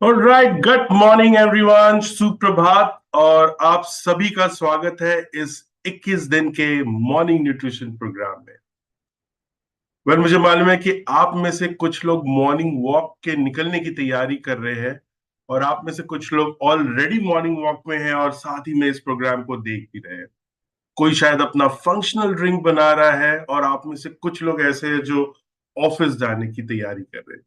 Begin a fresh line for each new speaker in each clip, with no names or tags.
Alright, good morning everyone, सुप्रभात। और आप सभी का स्वागत है इस 21 दिन के मॉर्निंग न्यूट्रिशन प्रोग्राम में। मुझे मालूम है कि आप में से कुछ लोग मॉर्निंग वॉक के निकलने की तैयारी कर रहे हैं, और आप में से कुछ लोग ऑलरेडी मॉर्निंग वॉक में हैं और साथ ही में इस प्रोग्राम को देख भी रहे हैं। कोई शायद अपना फंक्शनल ड्रिंक बना रहा है, और आप में से कुछ लोग ऐसे हैं जो ऑफिस जाने की तैयारी कर रहे हैं।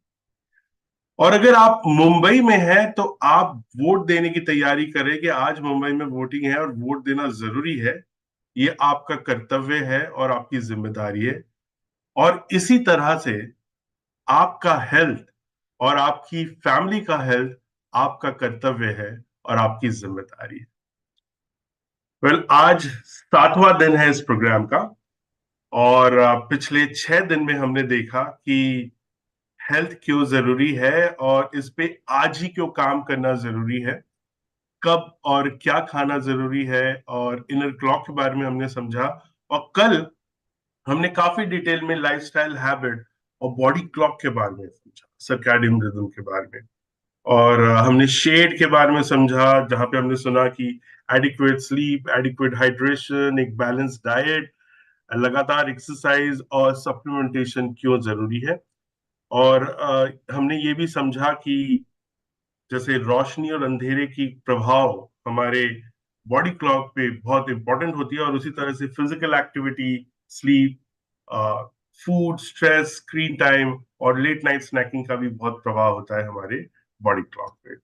और अगर आप मुंबई में हैं तो आप वोट देने की तैयारी करें कि आज मुंबई में वोटिंग है और वोट देना जरूरी है। ये आपका कर्तव्य है और आपकी जिम्मेदारी है। और इसी तरह से आपका हेल्थ और आपकी फैमिली का हेल्थ आपका कर्तव्य है और आपकी जिम्मेदारी है। आज 7वां दिन है इस प्रोग्राम का। और पिछले 6 दिन में हमने देखा कि हेल्थ क्यों जरूरी है और इस पे आज ही क्यों काम करना जरूरी है। कब और क्या खाना जरूरी है, और इनर क्लॉक के बारे में हमने समझा। और कल हमने काफी डिटेल में लाइफस्टाइल हैबिट और बॉडी क्लॉक के बारे में समझा, सर्कैडियन रिदम के बारे में। और हमने शेड के बारे में समझा, जहां पे हमने सुना कि एडिक्वेट स्लीप, एडिक्वेट हाइड्रेशन, एक बैलेंस डाइट, लगातार एक्सरसाइज और सप्लीमेंटेशन क्यों जरूरी है। और हमने ये भी समझा कि जैसे रोशनी और अंधेरे की प्रभाव हमारे बॉडी क्लॉक पे बहुत इंपॉर्टेंट होती है, और उसी तरह से physical activity, sleep, food, stress, screen time और लेट नाइट स्नैकिंग का भी बहुत प्रभाव होता है हमारे बॉडी क्लॉक पे।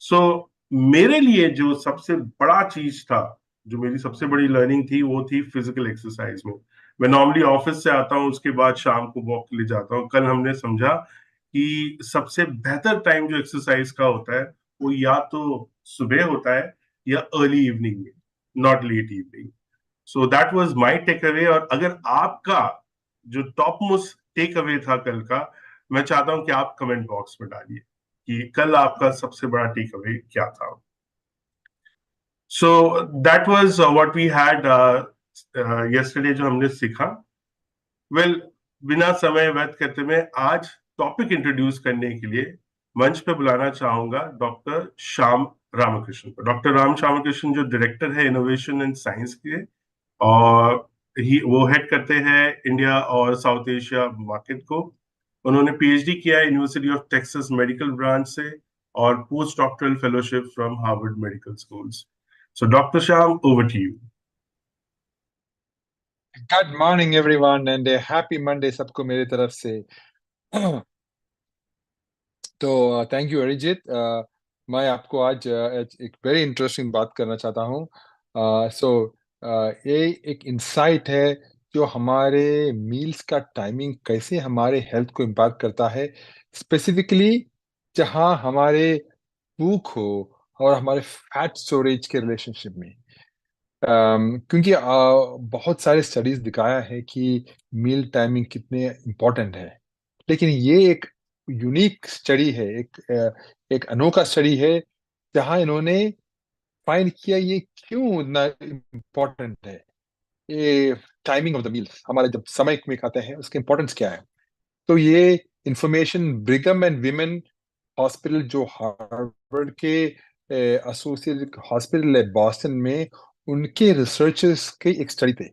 सो मेरे लिए जो सबसे बड़ा चीज था, जो मेरी सबसे बड़ी लर्निंग थी, वो थी फिजिकल एक्सरसाइज में। मैं नॉर्मली ऑफिस से आता हूँ, उसके बाद शाम को वॉक के लिए जाता हूँ। कल हमने समझा कि सबसे बेहतर टाइम जो एक्सरसाइज का होता है वो या तो सुबह होता है या अर्ली इवनिंग में, not late evening. So that was my takeaway. और अगर आपका जो टॉप मोस्ट टेक अवे था कल का, मैं चाहता हूं कि आप कमेंट बॉक्स में डालिए कि कल आपका सबसे बड़ा टेक अवे क्या था। So that was what we had yesterday, जो हमने सीखा। बिना समय व्यर्थ करते हुए आज टॉपिक इंट्रोड्यूस करने के लिए मंच पे बुलाना चाहूंगा डॉक्टर श्याम रामकृष्ण को। डॉक्टर राम श्यामकृष्ण जो डायरेक्टर है इनोवेशन एंड साइंस के, और वो हेड करते हैं इंडिया और साउथ एशिया मार्केट को। उन्होंने पीएचडी किया है university of Texas medical branch से, और post doctoral fellowship from Harvard medical schools. So doctor Shyam, over to you.
Good morning everyone and happy Monday सबको मेरी तरफ से। तो थैंक यू अरिजीत। मैं आपको आज एक वेरी इंटरेस्टिंग बात करना चाहता हूँ। सो ये एक इंसाइट है जो हमारे मील्स का टाइमिंग कैसे हमारे हेल्थ को इम्पैक्ट करता है, स्पेसिफिकली जहाँ हमारे भूख हो और हमारे फैट स्टोरेज के रिलेशनशिप में। क्योंकि बहुत सारे स्टडीज दिखाया है कि मील टाइमिंग कितने इम्पोर्टेंट है, लेकिन ये एक यूनिक स्टडी है, एक अनोखा स्टडी है जहां इन्होंने फाइंड किया ये क्यों इतना इम्पोर्टेंट है। ये टाइमिंग ऑफ द मील्स, हमारे जब समय में खाते हैं उसका इम्पोर्टेंस क्या है। तो ये इंफॉर्मेशन ब्रिगम एंड विमेन हॉस्पिटल, जो हार्वर्ड के एसोसिएटेड हॉस्पिटल है बॉस्टन में, उनके रिसर्चर्स के एक स्टडी थे।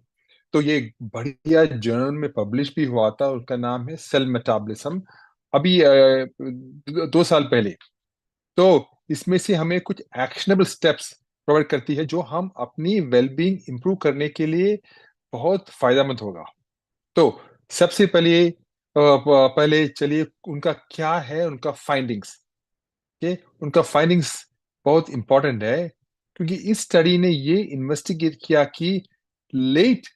तो ये एक बढ़िया जर्नल में पब्लिश भी हुआ था, उसका नाम है सेल मेटाबॉलिज्म। अभी 2 साल पहले। तो इसमें से हमें कुछ एक्शनेबल स्टेप्स प्रोवाइड करती है जो हम अपनी वेलबींग इंप्रूव करने के लिए बहुत फायदेमंद होगा। तो सबसे पहले चलिए उनका क्या है, उनका फाइंडिंग्स। के उनका फाइंडिंग्स बहुत इंपॉर्टेंट है, क्योंकि इस स्टडी ने ये इन्वेस्टिगेट किया कि लेट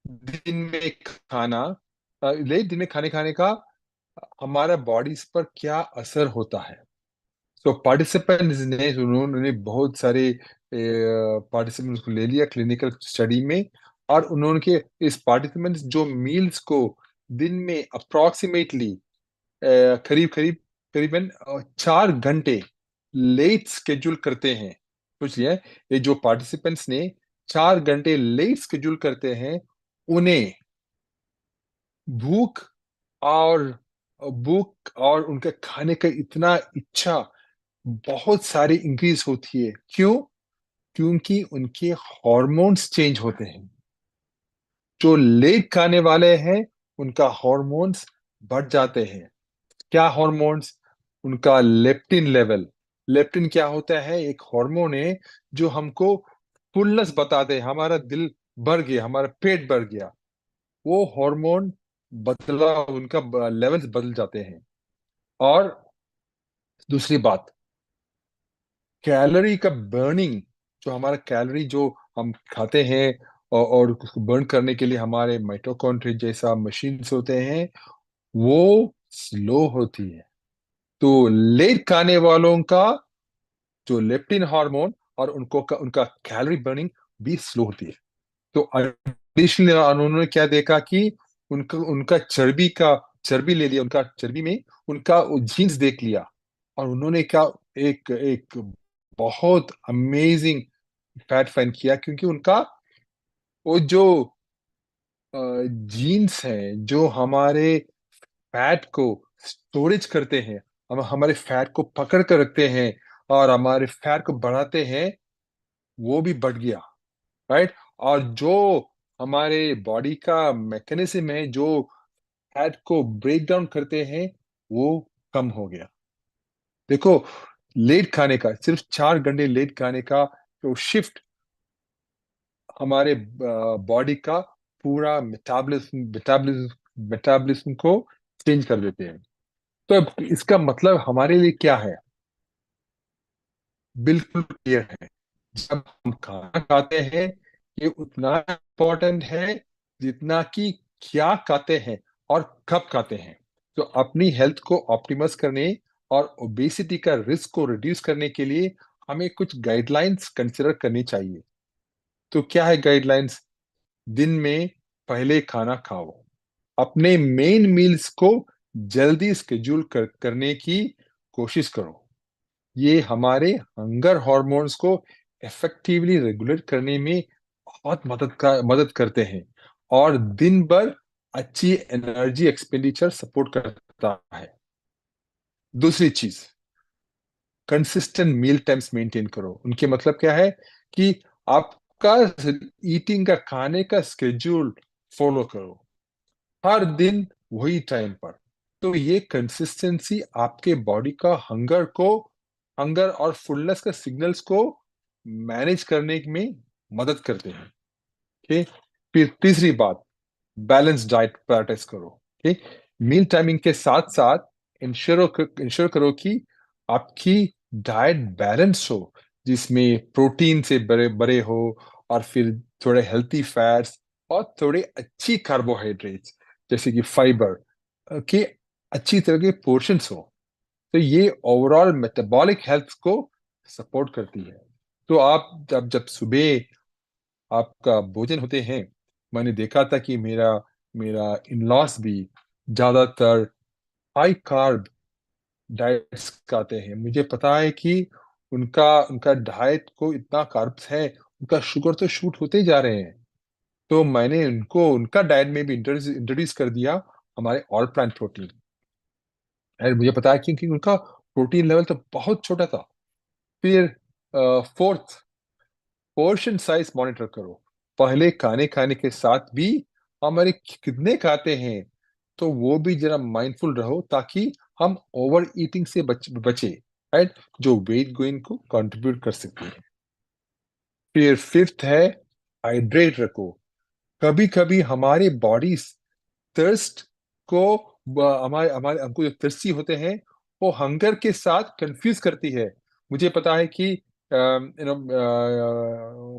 दिन में खाना लेट दिन में खाने खाने का हमारा बॉडीज पर क्या असर होता है। तो पार्टिसिपेंट्स ने, उन्होंने बहुत सारे पार्टिसिपेंट्स को ले लिया क्लिनिकल स्टडी में, और उन्होंने के इस पार्टिसिपेंट्स जो मील्स को दिन में अप्रोक्सीमेटली करीब करीब करीबन 4 घंटे लेट स्केड्यूल करते हैं। सोच लिया, ये जो पार्टिसिपेंट्स ने 4 घंटे लेट स्केड्यूल करते हैं, उन्हें भूख और भूख और उनके खाने का इतना इच्छा बहुत सारी इंक्रीज होती है। क्यों? क्योंकि उनके हॉर्मोन्स चेंज होते हैं। जो लेट खाने वाले हैं उनका हॉर्मोन्स बढ़ जाते हैं। क्या हॉर्मोन्स? उनका लेप्टिन लेवल। लेप्टिन क्या होता है? एक हार्मोन है जो हमको फुलनेस बताते हैं, हमारा दिल भर गया, हमारा पेट भर गया। वो हार्मोन बदला, उनका लेवल्स बदल जाते हैं। और दूसरी बात, कैलोरी का बर्निंग, जो हमारा कैलोरी जो हम खाते हैं और उसको बर्न करने के लिए हमारे माइटोकॉन्ड्रिया जैसा मशीन्स होते हैं, वो स्लो होती है। तो लेट खाने वालों का जो लेप्टिन हार्मोन और उनका कैलोरी बर्निंग भी स्लो होती है। तो एडिशनली उन्होंने क्या देखा कि उनका उनका चर्बी ले लिया, उनका चर्बी में उनका जीन्स देख लिया। और उन्होंने क्या, एक एक बहुत अमेजिंग फैक्ट फाइंड किया, क्योंकि उनका वो जो जीन्स हैं जो हमारे फैट को स्टोरेज करते हैं, हम हमारे फैट को पकड़ कर रखते हैं और हमारे फैट को बढ़ाते हैं, वो भी बढ़ गया। राइट? और जो हमारे बॉडी का मैकेनिज्म है जो फैट को ब्रेक डाउन करते हैं, वो कम हो गया। देखो, लेट खाने का, सिर्फ 4 घंटे लेट खाने का जो शिफ्ट हमारे बॉडी का पूरा मेटाबॉलिज्म को चेंज कर देते हैं। तो अब इसका मतलब हमारे लिए क्या है? बिल्कुल क्लियर है। जब हम खाना खाते हैं, ये उतना इम्पोर्टेंट है जितना कि क्या खाते हैं और कब खाते हैं। तो अपनी हेल्थ को ऑप्टिमाइज करने और ओबेसिटी का रिस्क को रिड्यूस करने के लिए हमें कुछ गाइडलाइंस कंसिडर करनी चाहिए। तो क्या है गाइडलाइंस? दिन में पहले खाना खाओ। अपने मेन मील्स को जल्दी स्केड्यूल करने की कोशिश करो। ये हमारे हंगर हॉर्मोन्स को इफेक्टिवली रेगुलेट करने में बहुत मदद करते हैं और दिन भर अच्छी एनर्जी एक्सपेंडिचर सपोर्ट करता है। दूसरी चीज, कंसिस्टेंट मील टाइम्स मेंटेन करो। उनके मतलब क्या है? कि आपका ईटिंग का, खाने का स्केड्यूल फॉलो करो, हर दिन वही टाइम पर। तो ये कंसिस्टेंसी आपके बॉडी का हंगर और फुलनेस का सिग्नल्स को मैनेज करने में मदद करते हैं। ओके। फिर तीसरी बात, बैलेंस डाइट प्रायोरिटाइज करो। ओके। मील टाइमिंग के साथ साथ इंश्योर करो कि आपकी डाइट बैलेंस हो, जिसमें प्रोटीन से बड़े बड़े हो और फिर थोड़े हेल्थी फैट्स और थोड़े अच्छी कार्बोहाइड्रेट्स जैसे कि फाइबर के अच्छी तरह के पोर्शंस हो। तो ये ओवरऑल मेटाबॉलिक हेल्थ को सपोर्ट करती है। तो आप जब जब सुबह आपका भोजन होते हैं, मैंने देखा था कि मेरा मेरा इन लॉस भी ज्यादातर हाई कार्ब डाइट्स खाते हैं। मुझे पता है कि उनका उनका डाइट को इतना कार्ब्स है, उनका शुगर तो शूट होते ही जा रहे हैं। तो मैंने उनको उनका डाइट में भी इंट्रोड्यूस कर दिया हमारे ऑल प्लांट प्रोटीन। और मुझे पता है क्योंकि उनका प्रोटीन लेवल तो बहुत छोटा था। फिर फोर्थ, पोर्शन साइज मॉनिटर करो। पहले खाने खाने के साथ भी हमारे कितने खाते हैं, तो वो भी जरा माइंडफुल रहो, ताकि हम ओवर ईटिंग से बचे। राइट? जो वेट गेन को कंट्रीब्यूट कर सकती है। फिर फिफ्थ है, हाइड्रेट रखो। कभी कभी हमारे बॉडी थर्स्ट को हमारे हमारे हमको जो thirsty होते हैं, वो हंगर के साथ कंफ्यूज करती है। मुझे पता है कि यू नो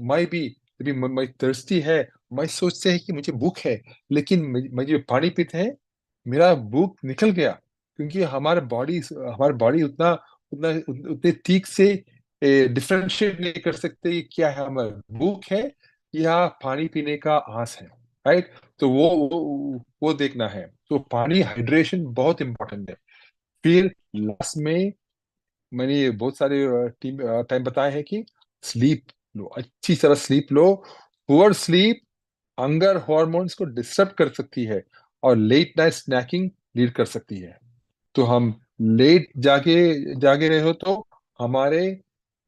मैं भी जब मैं thirsty है, मैं सोचते हैं कि मुझे भूख है, लेकिन मैं जो पानी पीते हैं, मेरा भूख निकल गया। क्योंकि हमारे बॉडी उतना उतना उतने ठीक से डिफरेंशिएट नहीं कर सकते कि क्या है, हमारा भूख है या पानी पीने का आस है। राइट? तो वो देखना है। तो पानी हाइड्रेशन बहुत इंपॉर्टेंट है। फिर लास्ट में मैंने ये बहुत सारे टीम टाइम बताए हैं कि स्लीप लो, अच्छी तरह स्लीप लो। पुअर स्लीप हंगर हॉर्मोन्स को डिस्टर्ब कर सकती है और लेट नाइट स्नैकिंग लीड कर सकती है। तो हम लेट जागे जागे रहे हो तो हमारे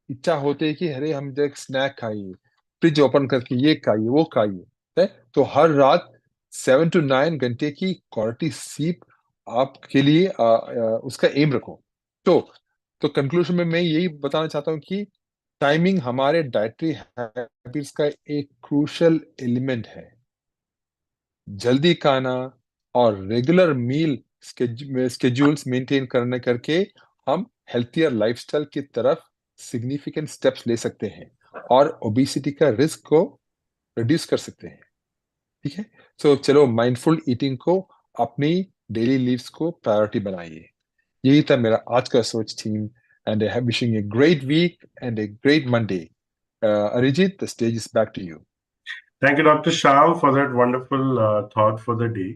इच्छा होती है कि अरे हम एक स्नैक खाइए, फ्रिज ओपन करके ये खाइए वो खाइए, है? तो हर रात 7 to 9 घंटे की क्वालिटी स्लीप आपके लिए उसका एम रखो। तो कंक्लूजन में मैं यही बताना चाहता हूँ कि टाइमिंग हमारे डाइटरी हैबिट्स का एक क्रूशल एलिमेंट है। जल्दी खाना और रेगुलर मील स्केड्यूल्स मेंटेन करने करके हम हेल्थियर लाइफस्टाइल की तरफ सिग्निफिकेंट स्टेप्स ले सकते हैं और ओबेसिटी का रिस्क को रिड्यूस कर सकते हैं। ठीक है, सो चलो माइंडफुल ईटिंग को अपनी डेली लीव्स को प्रायोरिटी बनाइए। यही था मेरा आज का सोच theme, and I am wishing a great week and a great Monday. Arijit, the stage is back to you.
Thank you, Dr. Sham, for that wonderful thought for the day.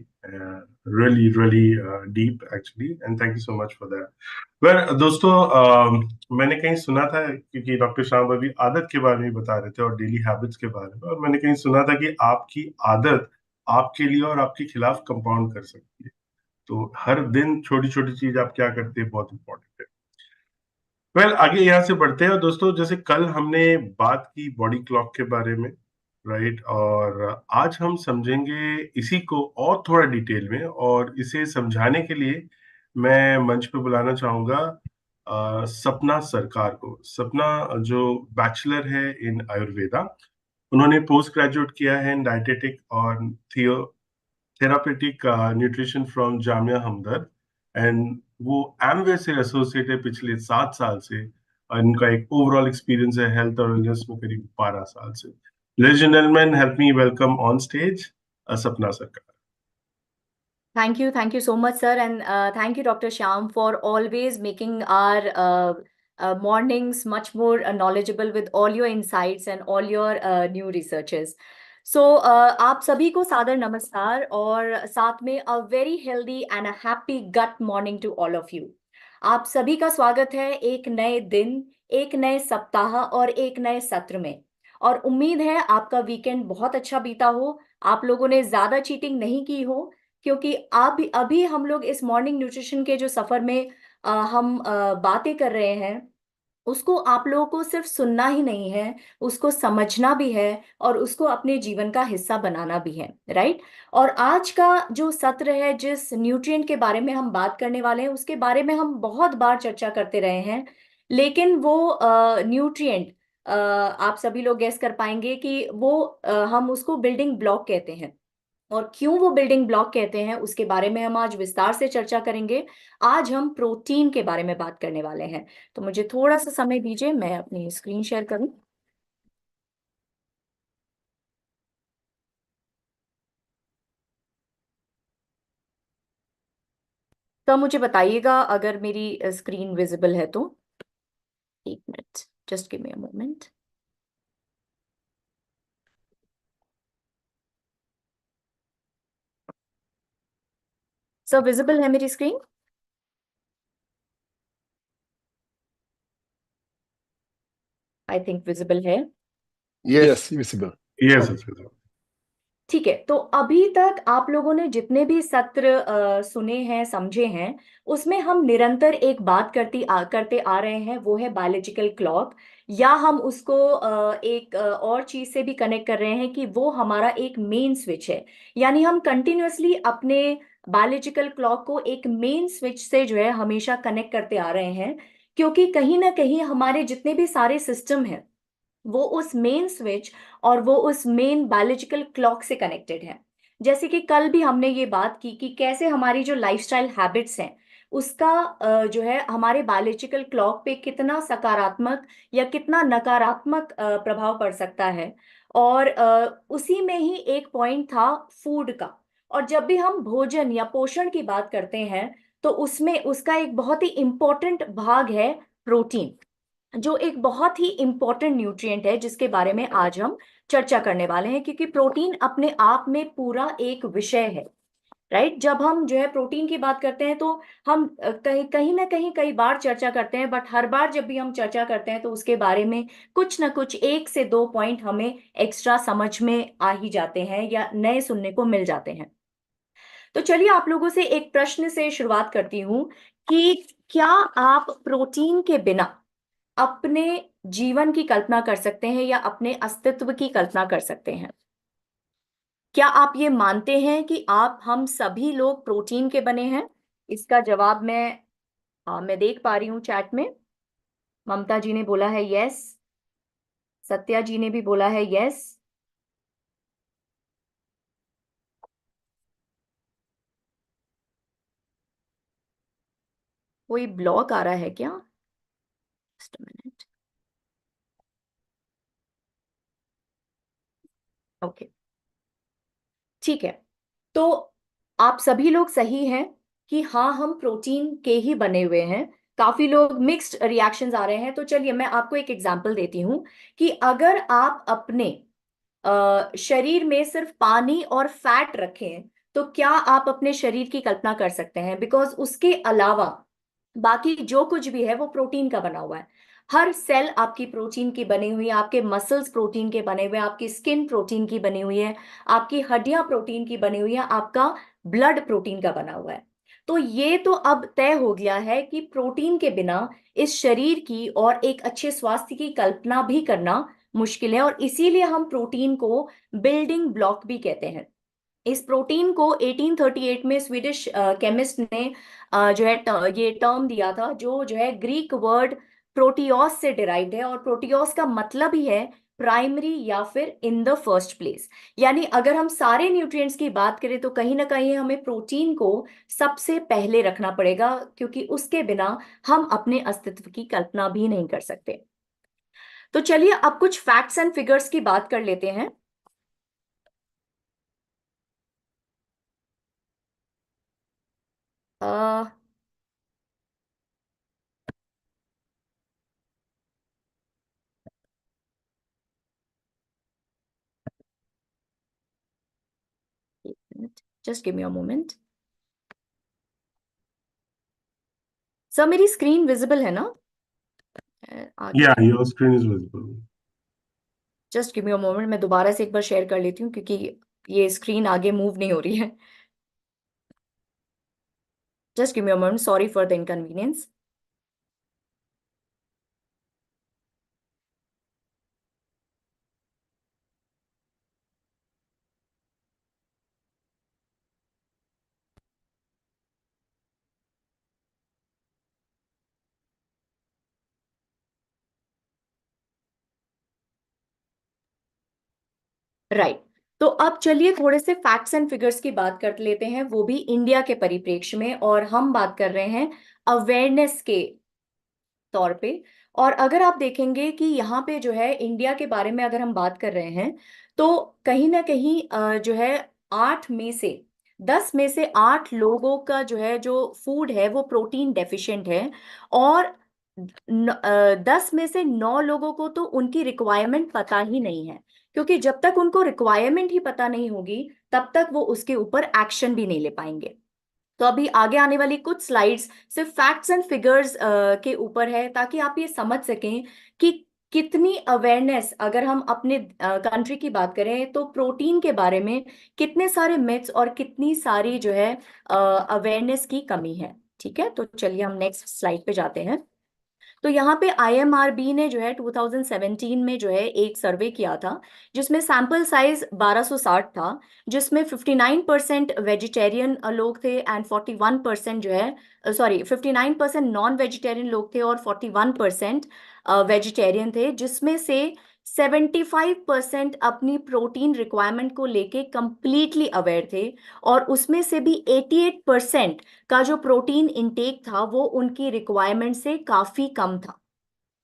Really, really deep, actually. And thank you so much for that. Well, दोस्तों, मैंने कहीं सुना था, क्योंकि doctor शाम अभी आदत के बारे में बता रहे थे और डेली हैबिट्स के बारे में, और मैंने कहीं सुना था कि आपकी आदत आपके लिए और आपके खिलाफ कंपाउंड कर सकती है। तो हर दिन छोटी छोटी चीज आप क्या करते हैं, बहुत इंपॉर्टेंट है। आगे यहाँ से बढ़ते हैं। और दोस्तों, जैसे कल हमने बात की बॉडी क्लॉक के बारे में, राइट, और आज हम समझेंगे इसी को और थोड़ा डिटेल में। और इसे समझाने के लिए मैं मंच पे बुलाना चाहूंगा सपना सरकार को। सपना जो बैचलर है इन आयुर्वेदा, उन्होंने पोस्ट ग्रेजुएट किया है इन डाइटेटिक और therapeutic nutrition from Jamia Hamdard. And वो एमवे से एसोसिएट है पिछले 7 साल से, और इनका एक ओवरऑल एक्सपीरियंस है हेल्थ और वेलनेस में करीब 12 साल से। Ladies and gentleman, help me welcome on stage सपना सरकार।
Thank you so much, sir, and thank you, Dr. Shyam, for always making our mornings much more knowledgeable with all your insights and all your new researches. So, आप सभी को सादर नमस्कार और साथ में a very healthy and a happy gut morning to all of you. आप सभी का स्वागत है एक नए दिन, एक नए सप्ताह और एक नए सत्र में। और उम्मीद है आपका वीकेंड बहुत अच्छा बीता हो, आप लोगों ने ज्यादा चीटिंग नहीं की हो, क्योंकि अभी अभी हम लोग इस मॉर्निंग न्यूट्रिशन के जो सफर में हम बातें कर रहे हैं, उसको आप लोगों को सिर्फ सुनना ही नहीं है, उसको समझना भी है और उसको अपने जीवन का हिस्सा बनाना भी है, राइट। और आज का जो सत्र है, जिस न्यूट्रिएंट के बारे में हम बात करने वाले हैं, उसके बारे में हम बहुत बार चर्चा करते रहे हैं, लेकिन वो न्यूट्रिएंट आप सभी लोग गेस कर पाएंगे कि वो हम उसको बिल्डिंग ब्लॉक कहते हैं। और क्यों वो बिल्डिंग ब्लॉक कहते हैं, उसके बारे में हम आज विस्तार से चर्चा करेंगे। आज हम प्रोटीन के बारे में बात करने वाले हैं। तो मुझे थोड़ा सा समय दीजिए, मैं अपनी स्क्रीन शेयर करूं। तो मुझे बताइएगा अगर मेरी स्क्रीन विजिबल है तो। एक minute, just give me a moment. Sir, visible है मेरी स्क्रीन? आई थिंक विजिबल है।
Yes, visible.
यस।
ठीक है, तो अभी तक आप लोगों ने जितने भी सत्र सुने हैं, समझे हैं, उसमें हम निरंतर एक बात करते आ रहे हैं, वो है बायोलॉजिकल क्लॉक। या हम उसको एक और चीज से भी कनेक्ट कर रहे हैं कि वो हमारा एक मेन स्विच है। यानी हम कंटिन्यूअसली अपने बायोलॉजिकल क्लॉक को एक मेन स्विच से जो है हमेशा कनेक्ट करते आ रहे हैं, क्योंकि कहीं ना कहीं हमारे जितने भी सारे सिस्टम हैं, वो उस मेन स्विच और वो उस मेन बायोलॉजिकल क्लॉक से कनेक्टेड है। जैसे कि कल भी हमने ये बात की कि कैसे हमारी जो लाइफस्टाइल हैबिट्स हैं, उसका जो है हमारे बायोलॉजिकल क्लॉक पे कितना सकारात्मक या कितना नकारात्मक प्रभाव पड़ सकता है। और उसी में ही एक पॉइंट था फूड का। और जब भी हम भोजन या पोषण की बात करते हैं, तो उसमें उसका एक बहुत ही इंपॉर्टेंट भाग है प्रोटीन, जो एक बहुत ही इंपॉर्टेंट न्यूट्रिएंट है, जिसके बारे में आज हम चर्चा करने वाले हैं, क्योंकि प्रोटीन अपने आप में पूरा एक विषय है, राइट। जब हम जो है प्रोटीन की बात करते हैं, तो हम कहीं कहीं ना कहीं कई बार चर्चा करते हैं, बट हर बार जब भी हम चर्चा करते हैं तो उसके बारे में कुछ ना कुछ 1 से 2 पॉइंट हमें एक्स्ट्रा समझ में आ ही जाते हैं या नए सुनने को मिल जाते हैं। तो चलिए, आप लोगों से एक प्रश्न से शुरुआत करती हूँ कि क्या आप प्रोटीन के बिना अपने जीवन की कल्पना कर सकते हैं या अपने अस्तित्व की कल्पना कर सकते हैं? क्या आप ये मानते हैं कि हम सभी लोग प्रोटीन के बने हैं? इसका जवाब मैं देख पा रही हूँ चैट में। ममता जी ने बोला है यस, सत्या जी ने भी बोला है यस। कोई ब्लॉक आ रहा है क्या? Just a minute. ओके, ठीक है। तो आप सभी लोग सही हैं कि हाँ, हम प्रोटीन के ही बने हुए हैं। काफी लोग मिक्स्ड रिएक्शंस आ रहे हैं, तो चलिए मैं आपको एक एग्जांपल देती हूँ कि अगर आप अपने शरीर में सिर्फ पानी और फैट रखें तो क्या आप अपने शरीर की कल्पना कर सकते हैं? बिकॉज उसके अलावा बाकी जो कुछ भी है वो प्रोटीन का बना हुआ है। हर सेल आपकी प्रोटीन की बनी हुई है, आपके मसल्स प्रोटीन के बने हुए हैं, आपकी स्किन प्रोटीन की बनी हुई है, आपकी हड्डियां प्रोटीन की बनी हुई है, आपका ब्लड प्रोटीन का बना हुआ है। तो ये तो अब तय हो गया है कि प्रोटीन के बिना इस शरीर की और एक अच्छे स्वास्थ्य की कल्पना भी करना मुश्किल है, और इसीलिए हम प्रोटीन को बिल्डिंग ब्लॉक भी कहते हैं। इस प्रोटीन को 1838 में स्वीडिश केमिस्ट ने जो है ये टर्म दिया था, जो है ग्रीक वर्ड प्रोटियोस से डिराइव्ड है, और प्रोटियोस का मतलब ही है प्राइमरी या फिर इन द फर्स्ट प्लेस। यानी अगर हम सारे न्यूट्रिएंट्स की बात करें तो कहीं ना कहीं हमें प्रोटीन को सबसे पहले रखना पड़ेगा, क्योंकि उसके बिना हम अपने अस्तित्व की कल्पना भी नहीं कर सकते। तो चलिए अब कुछ फैक्ट्स एंड फिगर्स की बात कर लेते हैं। Uh, just give me a moment. Sir मेरी स्क्रीन विजिबल है ना? आगे
Yeah, your screen is visible.
Just give me a moment, मैं दोबारा से एक बार शेयर कर लेती हूँ क्योंकि ये स्क्रीन आगे मूव नहीं हो रही है। Just give me a moment, sorry for the inconvenience. Right. तो अब चलिए थोड़े से फैक्ट्स एंड फिगर्स की बात कर लेते हैं, वो भी इंडिया के परिप्रेक्ष्य में, और हम बात कर रहे हैं अवेयरनेस के तौर पे। और अगर आप देखेंगे कि यहाँ पे जो है इंडिया के बारे में अगर हम बात कर रहे हैं तो कहीं ना कहीं जो है 10 में से 8 लोगों का जो है जो फूड है वो प्रोटीन डेफिशिएंट है, और 10 में से 9 लोगों को तो उनकी रिक्वायरमेंट पता ही नहीं है, क्योंकि जब तक उनको रिक्वायरमेंट ही पता नहीं होगी तब तक वो उसके ऊपर एक्शन भी नहीं ले पाएंगे। तो अभी आगे आने वाली कुछ स्लाइड्स सिर्फ फैक्ट्स एंड फिगर्स के ऊपर है, ताकि आप ये समझ सकें कि कितनी अवेयरनेस, अगर हम अपने कंट्री की बात करें तो प्रोटीन के बारे में कितने सारे मिथ्स और कितनी सारी जो है अवेयरनेस की कमी है। ठीक है, तो चलिए हम नेक्स्ट स्लाइड पे जाते हैं। तो यहाँ पे IMRB ने जो है 2017 में जो है एक सर्वे किया था, जिसमें सैंपल साइज 1260 था, जिसमें 59% वेजिटेरियन लोग थे एंड 41% जो है, सॉरी 59% नॉन वेजिटेरियन लोग थे और 41% वेजिटेरियन थे, जिसमें से 75% अपनी प्रोटीन रिक्वायरमेंट को लेके कंप्लीटली अवेयर थे, और उसमें से भी 88% का जो प्रोटीन इंटेक था वो उनकी रिक्वायरमेंट से काफी कम था।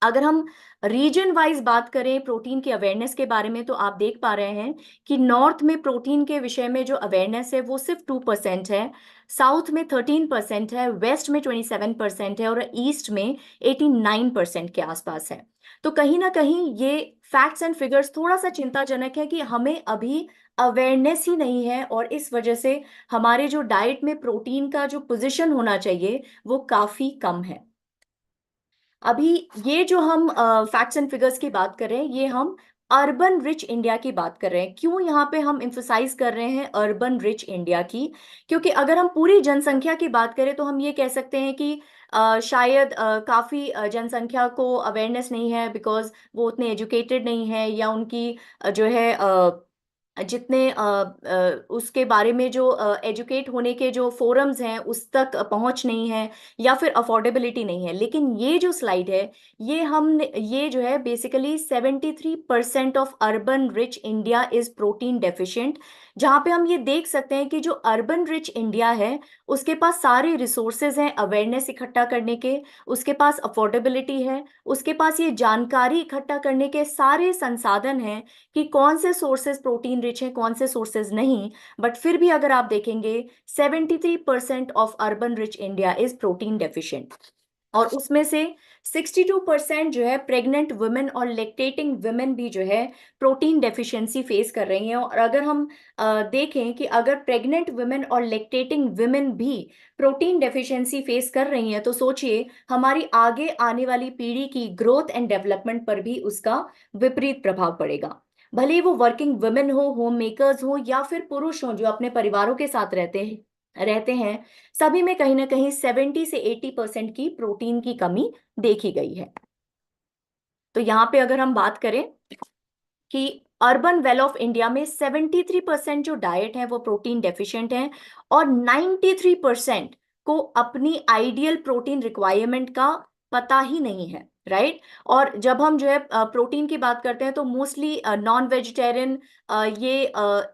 अगर हम रीजन वाइज बात करें प्रोटीन की अवेयरनेस के बारे में, तो आप देख पा रहे हैं कि नॉर्थ में प्रोटीन के विषय में जो अवेयरनेस है वो सिर्फ 2% है, साउथ में 13% है, वेस्ट में 27% है, और ईस्ट में 89% के आसपास है। तो कहीं ना कहीं ये फैक्ट्स एंड फिगर्स थोड़ा सा चिंताजनक है कि हमें अभी अवेयरनेस ही नहीं है, और इस वजह से हमारे जो डाइट में प्रोटीन का जो पोजीशन होना चाहिए वो काफी कम है। अभी ये जो हम फैक्ट्स एंड फिगर्स की बात कर रहे हैं ये हम अर्बन रिच इंडिया की बात कर रहे हैं। क्यों यहाँ पे हम इम्फोसाइज कर रहे हैं अर्बन रिच इंडिया की? क्योंकि अगर हम पूरी जनसंख्या की बात करें तो हम ये कह सकते हैं कि शायद काफी जनसंख्या को अवेयरनेस नहीं है, बिकॉज वो उतने एजुकेटेड नहीं है, या उनकी जो है जितने उसके बारे में जो एजुकेट होने के जो फोरम्स हैं उस तक पहुंच नहीं है, या फिर अफोर्डेबिलिटी नहीं है। लेकिन ये जो स्लाइड है, ये जो है basically 73% of urban rich India is protein deficient. जहां पे हम ये देख सकते हैं कि जो अर्बन रिच इंडिया है उसके पास सारे रिसोर्सेज हैं अवेयरनेस इकट्ठा करने के, उसके पास अफोर्डेबिलिटी है, उसके पास ये जानकारी इकट्ठा करने के सारे संसाधन हैं कि कौन से सोर्सेज प्रोटीन रिच हैं, कौन से सोर्सेज नहीं। बट फिर भी अगर आप देखेंगे 73% of urban rich India is protein deficient, और उसमें से 62% जो है प्रेग्नेंट वुमेन और लेक्टेटिंग वुमेन भी जो है प्रोटीन डेफिशिएंसी फेस कर रही हैं। और अगर हम देखें कि अगर प्रेग्नेंट वुमेन और लेक्टेटिंग वुमेन भी प्रोटीन डेफिशिएंसी फेस कर रही हैं, तो सोचिए हमारी आगे आने वाली पीढ़ी की ग्रोथ एंड डेवलपमेंट पर भी उसका विपरीत प्रभाव पड़ेगा। भले ही वो वर्किंग वुमेन हो, होम मेकर्स हो, या फिर पुरुष हो जो अपने परिवारों के साथ रहते हैं, सभी में कहीं ना कहीं 70 से 80% की प्रोटीन की कमी देखी गई है। तो यहाँ पे अगर हम बात करें कि अर्बन वेल ऑफ इंडिया में 73% जो डाइट है वो प्रोटीन डेफिशिएंट है, और 93% को अपनी आइडियल प्रोटीन रिक्वायरमेंट का पता ही नहीं है, राइट। और जब हम जो है प्रोटीन की बात करते हैं तो मोस्टली नॉन वेजिटेरियन ये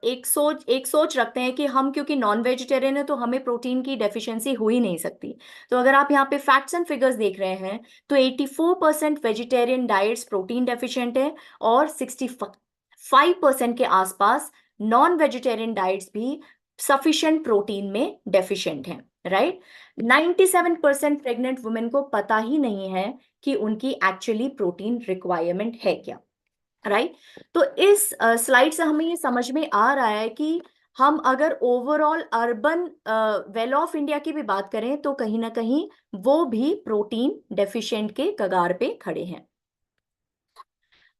एक सोच रखते हैं कि हम क्योंकि नॉन वेजिटेरियन है तो हमें प्रोटीन की डेफिशिएंसी हो ही नहीं सकती। तो अगर आप यहाँ पे फैक्ट्स एंड फिगर्स देख रहे हैं तो 84% वेजिटेरियन डाइट्स प्रोटीन डेफिशिएंट है, और 65% के आसपास नॉन वेजिटेरियन डाइट्स भी सफिशिएंट प्रोटीन में डेफिशिएंट हैं, राइट। 97% प्रेग्नेंट वुमेन को पता ही नहीं है कि उनकी एक्चुअली प्रोटीन रिक्वायरमेंट है क्या, राइट। तो इस स्लाइड से हमें ये समझ में आ रहा है कि हम अगर overall urban well of India की भी बात करें तो कहीं ना कहीं वो भी प्रोटीन डेफिशिएंट के कगार पे खड़े हैं।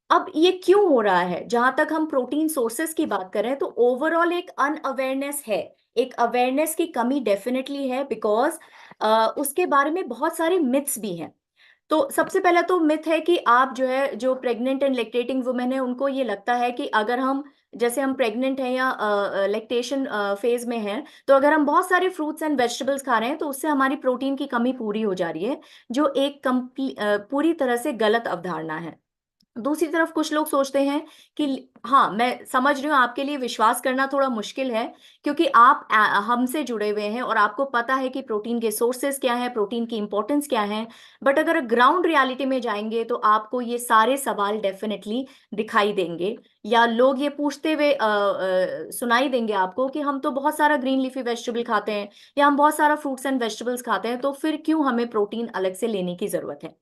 अब ये क्यों हो रहा है? जहां तक हम प्रोटीन सोर्सेस की बात करें तो ओवरऑल एक अनअवेयरनेस है, एक अवेयरनेस की कमी डेफिनेटली है, बिकॉज उसके बारे में बहुत सारे मिथ्स भी हैं। तो सबसे पहला तो मिथ है कि आप जो है जो प्रेग्नेंट एंड लेक्टेटिंग वुमेन है उनको ये लगता है कि अगर हम जैसे हम प्रेग्नेंट हैं या लेक्टेशन फेज में हैं, तो अगर हम बहुत सारे फ्रूट्स एंड वेजिटेबल्स खा रहे हैं तो उससे हमारी प्रोटीन की कमी पूरी हो जा रही है, जो एक पूरी तरह से गलत अवधारणा है। दूसरी तरफ कुछ लोग सोचते हैं कि हाँ, मैं समझ रही हूँ आपके लिए विश्वास करना थोड़ा मुश्किल है, क्योंकि आप हमसे जुड़े हुए हैं और आपको पता है कि प्रोटीन के सोर्सेस क्या हैं, प्रोटीन की इंपॉर्टेंस क्या है। बट अगर ग्राउंड रियलिटी में जाएंगे तो आपको ये सारे सवाल डेफिनेटली दिखाई देंगे, या लोग ये पूछते हुए सुनाई देंगे आपको कि हम तो बहुत सारा ग्रीन लीफी वेजिटेबल खाते हैं, या हम बहुत सारा फ्रूट्स एंड वेजिटेबल्स खाते हैं, तो फिर क्यों हमें प्रोटीन अलग से लेने की जरूरत है।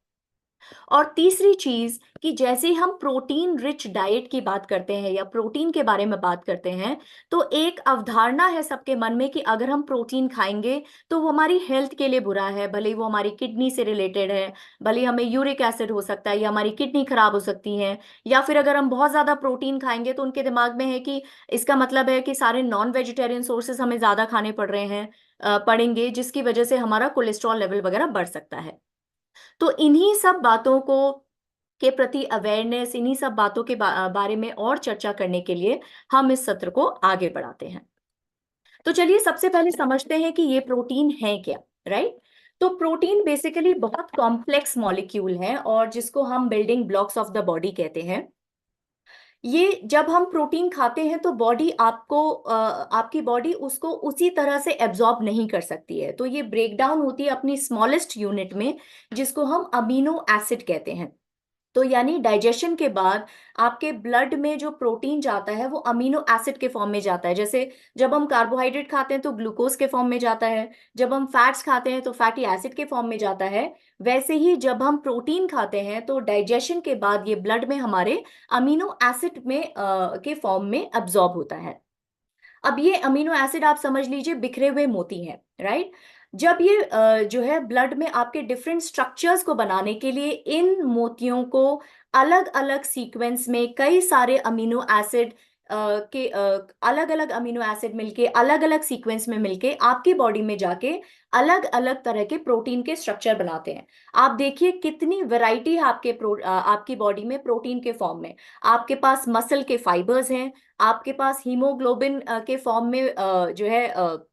और तीसरी चीज कि जैसे हम प्रोटीन रिच डाइट की बात करते हैं या प्रोटीन के बारे में बात करते हैं, तो एक अवधारणा है सबके मन में कि अगर हम प्रोटीन खाएंगे तो वो हमारी हेल्थ के लिए बुरा है, भले ही वो हमारी किडनी से रिलेटेड है, भले ही हमें यूरिक एसिड हो सकता है या हमारी किडनी खराब हो सकती है, या फिर अगर हम बहुत ज्यादा प्रोटीन खाएंगे तो उनके दिमाग में है कि इसका मतलब है कि सारे नॉन वेजिटेरियन सोर्सेस हमें ज्यादा खाने पड़ रहे हैं पड़ेंगे, जिसकी वजह से हमारा कोलेस्ट्रॉल लेवल वगैरह बढ़ सकता है। तो इन्हीं सब बातों को के प्रति अवेयरनेस, इन्हीं सब बातों के बारे में और चर्चा करने के लिए हम इस सत्र को आगे बढ़ाते हैं। तो चलिए सबसे पहले समझते हैं कि ये प्रोटीन है क्या, राइट। तो प्रोटीन बेसिकली बहुत कॉम्प्लेक्स मॉलिक्यूल है और जिसको हम building blocks of the body कहते हैं। ये जब हम प्रोटीन खाते हैं तो आपकी बॉडी उसको उसी तरह से एब्जॉर्ब नहीं कर सकती है, तो ये ब्रेक डाउन होती है अपनी स्मॉलेस्ट यूनिट में, जिसको हम अमीनो एसिड कहते हैं। तो यानी डाइजेशन के बाद आपके ब्लड में जो प्रोटीन जाता है वो अमीनो एसिड के फॉर्म में जाता है। जैसे जब हम कार्बोहाइड्रेट खाते हैं तो ग्लूकोज के फॉर्म में जाता है, जब हम फैट्स खाते हैं तो फैटी एसिड के फॉर्म में जाता है। वैसे ही जब हम प्रोटीन खाते हैं तो डाइजेशन के बाद ये ब्लड में हमारे अमीनो एसिड में के फॉर्म में अब्जॉर्ब होता है। अब ये अमीनो एसिड आप समझ लीजिए बिखरे हुए मोती हैं, राइट। जब ये जो है ब्लड में आपके डिफरेंट स्ट्रक्चर्स को बनाने के लिए इन मोतियों को अलग अलग सीक्वेंस में कई सारे अमीनो एसिड के अलग अलग अमीनो एसिड मिलके अलग अलग सीक्वेंस में मिलके आपकी बॉडी में जाके अलग अलग तरह के प्रोटीन के स्ट्रक्चर बनाते हैं। आप देखिए कितनी वैरायटी है आपकी बॉडी में प्रोटीन के फॉर्म में। आपके पास मसल के फाइबर्स हैं, आपके पास हीमोग्लोबिन के फॉर्म में जो है